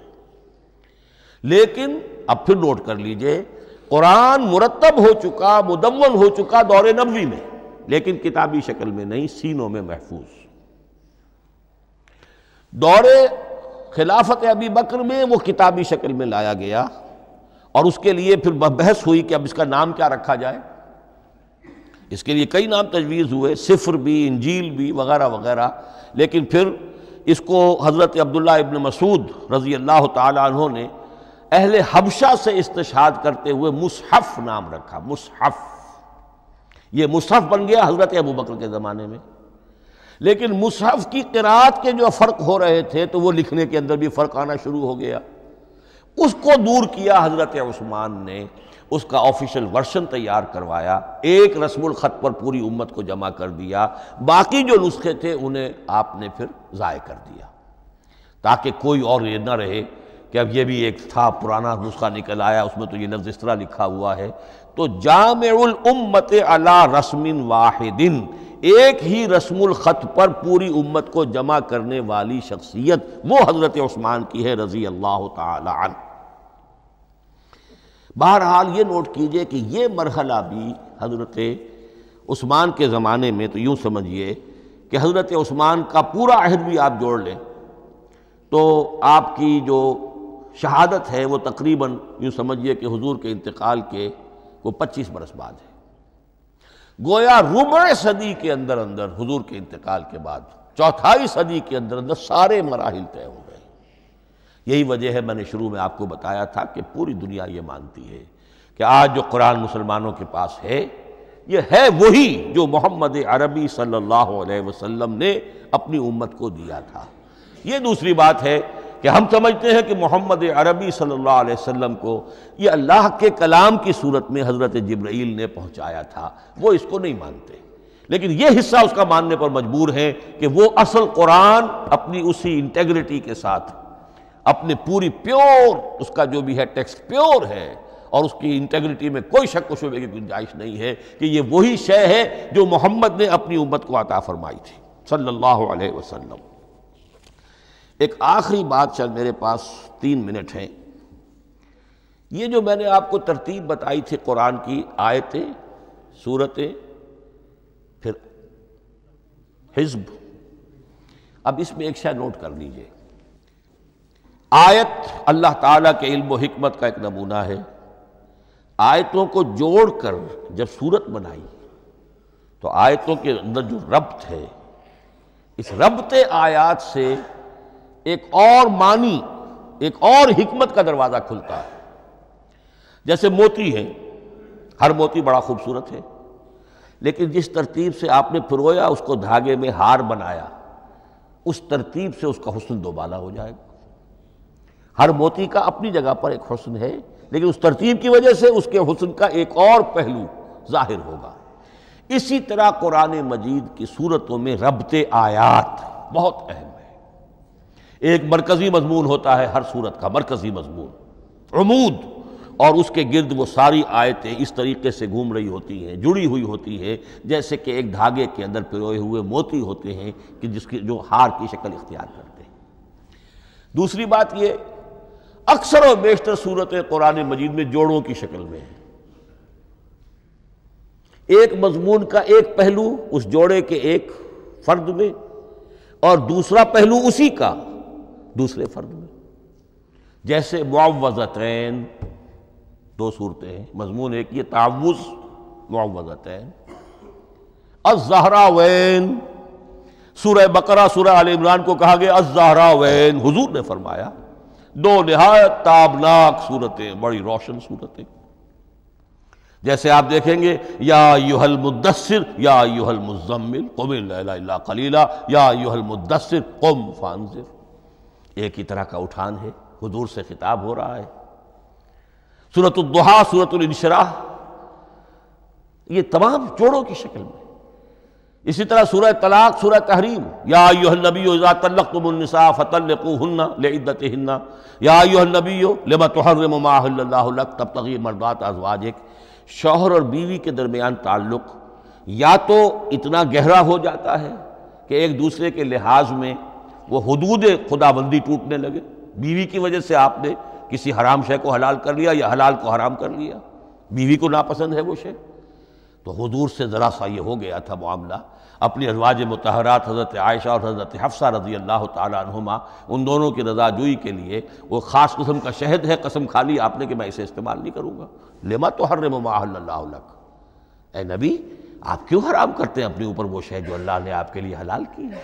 لیکن اب پھر نوٹ کر لیجئے، قرآن مرتب ہو چکا، مدون ہو چکا دور نبوی میں، لیکن کتابی شکل میں نہیں، سینوں میں محفوظ۔ دور خلافت ابی بکر میں وہ کتابی شکل میں لایا گیا، اور اس کے لیے پھر بحث ہوئی کہ اب اس کا نام کیا رکھا جائے۔ اس کے لیے کئی نام تجویز ہوئے، سفر بھی، انجیل بھی، وغیرہ وغیرہ، لیکن پھر اس کو حضرت عبداللہ ابن مسعود رضی اللہ تعالی عنہ نے اہل حبشہ سے استشہاد کرتے ہوئے مصحف نام رکھا، مصحف۔ یہ مصحف بن گیا حضرت ابو بکر کے زمانے میں، لیکن مصحف کی قرات کے جو فرق ہو رہے تھے تو وہ لکھنے کے اندر بھی فرق آنا شروع ہو گیا، اس کو دور کیا حضرت عثمان نے، اس کا آفیشل ورشن تیار کروایا، ایک رسم الخط پر پوری امت کو جمع کر دیا، باقی جو نسخے تھے انہیں آپ نے پھر ضائع کر دیا، تاکہ کوئی اور یہ نہ رہے کہ اب یہ بھی ایک تھا پرانا نسخہ نکل آیا، اس میں تو یہ لفظ اس طرح لکھا ہوا ہے۔ تو جامع الامت علی رسم واحد، ایک ہی رسم الخط پر پوری امت کو جمع کرنے والی شخصیت وہ حضرت عثمان کی ہے رضی اللہ تعالی عنہ۔ بہرحال یہ نوٹ کیجئے کہ یہ مرحلہ بھی حضرت عثمان کے زمانے میں، تو یوں سمجھیے کہ حضرت عثمان کا پورا عہد بھی آپ جوڑ لیں تو آپ کی جو شہادت ہے وہ تقریباً یوں سمجھیے کہ حضور کے انتقال کے وہ 25 برس بعد ہے، گویا ربع صدی کے اندر اندر حضور کے انتقال کے بعد، چوتھائی صدی کے اندر اندر سارے مراحل طے ہو گئے۔ یہی وجہ ہے میں نے شروع میں آپ کو بتایا تھا کہ پوری دنیا یہ مانتی ہے کہ آج جو قرآن مسلمانوں کے پاس ہے یہ ہے وہی جو محمد عربی صلی اللہ علیہ وسلم نے اپنی امت کو دیا تھا۔ یہ دوسری بات ہے کہ ہم سمجھتے ہیں کہ محمد عربی صلی اللہ علیہ وسلم کو یہ اللہ کے کلام کی صورت میں حضرت جبرائیل نے پہنچایا تھا، وہ اس کو نہیں مانتے، لیکن یہ حصہ اس کا ماننے پر مجبور ہیں کہ وہ اصل قرآن اپنی اسی انٹیگریٹی کے ساتھ، اپنے پوری پیور، اس کا جو بھی ہے ٹیکسٹ پیور ہے، اور اس کی انٹیگریٹی میں کوئی شک و شبے کی گنجائش نہیں ہے کہ یہ وہی شے ہے جو محمد نے اپنی امت کو عطا فرمائی تھی صلی اللہ علیہ وسلم۔ ایک آخری بات، چل میرے پاس 3 منٹ ہیں، یہ جو میں نے آپ کو ترتیب بتائی تھی قرآن کی، آیتیں، سورتیں، پھر حزب، اب اس میں ایک شے نوٹ کر لیجئے۔ آیت اللہ تعالیٰ کے علم و حکمت کا ایک نمونہ ہے۔ آیتوں کو جوڑ کر جب سورت بنائی تو آیتوں کے اندر جو ربط ہے، اس ربط آیات سے ایک اور معنی، ایک اور حکمت کا دروازہ کھلتا ہے۔ جیسے موتی ہے، ہر موتی بڑا خوبصورت ہے، لیکن جس ترتیب سے آپ نے پرویا، اس کو دھاگے میں ہار بنایا، اس ترتیب سے اس کا حسن دوبالا ہو جائے گا۔ ہر موتی کا اپنی جگہ پر ایک حسن ہے، لیکن اس ترتیب کی وجہ سے اس کے حسن کا ایک اور پہلو ظاہر ہوگا۔ اسی طرح قرآن مجید کی صورتوں میں ربط آیات بہت اہم ہے۔ ایک مرکزی مضمون ہوتا ہے ہر صورت کا، مرکزی مضمون، عمود، اور اس کے گرد وہ ساری آیتیں اس طریقے سے گھوم رہی ہوتی ہیں، جڑی ہوئی ہوتی ہیں، جیسے کہ ایک دھاگے کے اندر پروئے ہوئے موتی ہوتے ہیں کہ جس کی جو ہار کی شکل اختیار کرتے ہیں۔ دوسری بات یہ، اکثر و بیشتر صورتیں قرآن مجید میں جوڑوں کی شکل میں ہیں۔ ایک مضمون کا ایک پہلو اس جوڑے کے ایک فرد میں، اور دوسرا پہلو اسی کا دوسرے فرد میں۔ جیسے معوذتین، 2 صورتیں ہیں، مضمون ایک یہ تعوذ، معوذتین۔ الزہراوین، سورہ بقرہ، سورہ آل عمران کو کہا گیا الزہراوین، حضور نے فرمایا 2 نہایت تابناک صورتیں، بڑی روشن صورتیں۔ جیسے آپ دیکھیں گے یا ایھا المدثر یا ایھا المزمل قم اللیل الا قلیلا یا ایھا المدثر قم فانذر، ایک ہی طرح کا اٹھان ہے، حضور سے خطاب ہو رہا ہے۔ سورۃ الضحیٰ، سورۃ الانشراح، یہ تمام جوڑوں کی شکل میں۔ اسی طرح سورہ طلاق، سورہ تحریم، یا ایھا النبی اذا طلقتم النساء فطلقوہن لعدتہن یا ایھا النبی لم تحرم ما احل اللہ لک تبتغی مرضات ازواجک۔ شوہر اور بیوی کے درمیان تعلق یا تو اتنا گہرا ہو جاتا ہے کہ ایک دوسرے کے لحاظ میں وہ حدود خداوندی ٹوٹنے لگے، بیوی کی وجہ سے آپ نے کسی حرام شے کو حلال کر لیا یا حلال کو حرام کر لیا، بیوی کو ناپسند ہے وہ شے، تو حضور سے ذرا سا یہ ہو گیا تھا معاملہ۔ اپنی ازواج مطہرات حضرت عائشہ اور حضرت حفصہ رضی اللہ تعالیٰ عنہما، ان دونوں کی رضا جوئی کے لیے وہ خاص قسم کا شہد ہے، قسم کھا لی آپ نے کہ میں اسے استعمال نہیں کروں گا۔ لما تحرم ما احل اللہ لک، اے نبی آپ کیوں حرام کرتے ہیں اپنے اوپر وہ شے جو اللہ نے آپ کے لیے حلال کی ہے؟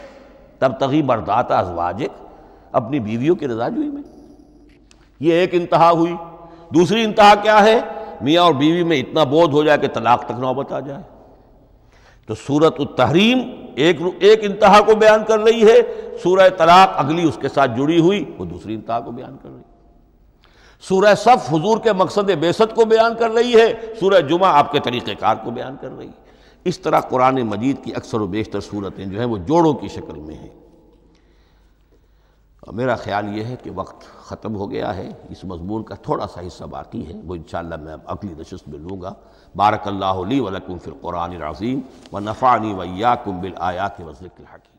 تبتغی مرضات ازواجک، اپنی بیویوں کی رضا جوئی میں۔ یہ ایک انتہا ہوئی۔ دوسری انتہا کیا ہے؟ میاں اور بیوی میں اتنا بودھ ہو جائے کہ طلاق تک نوبت آ جائے، تو سورۃ التحریم ایک انتہا کو بیان کر رہی ہے، سورہ طلاق اگلی اس کے ساتھ جڑی ہوئی وہ دوسری انتہا کو بیان کر رہی ہے۔ سورہ صف حضور کے مقصد بعثت کو بیان کر رہی ہے، سورہ جمعہ آپ کے طریقہ کار کو بیان کر رہی ہے۔ اس طرح قرآن مجید کی اکثر و بیشتر صورتیں جو ہیں وہ جوڑوں کی شکل میں ہیں۔ میرا خیال یہ ہے کہ وقت ختم ہو گیا ہے، اس مضمون کا تھوڑا سا حصہ باقی ہے، وہ انشاءاللہ میں اگلی نشست میں لوں گا۔ بارک اللہ لی ولکم فی القرآن العظیم ونفعنی وإیاکم بالآیات والذکر الحکیم۔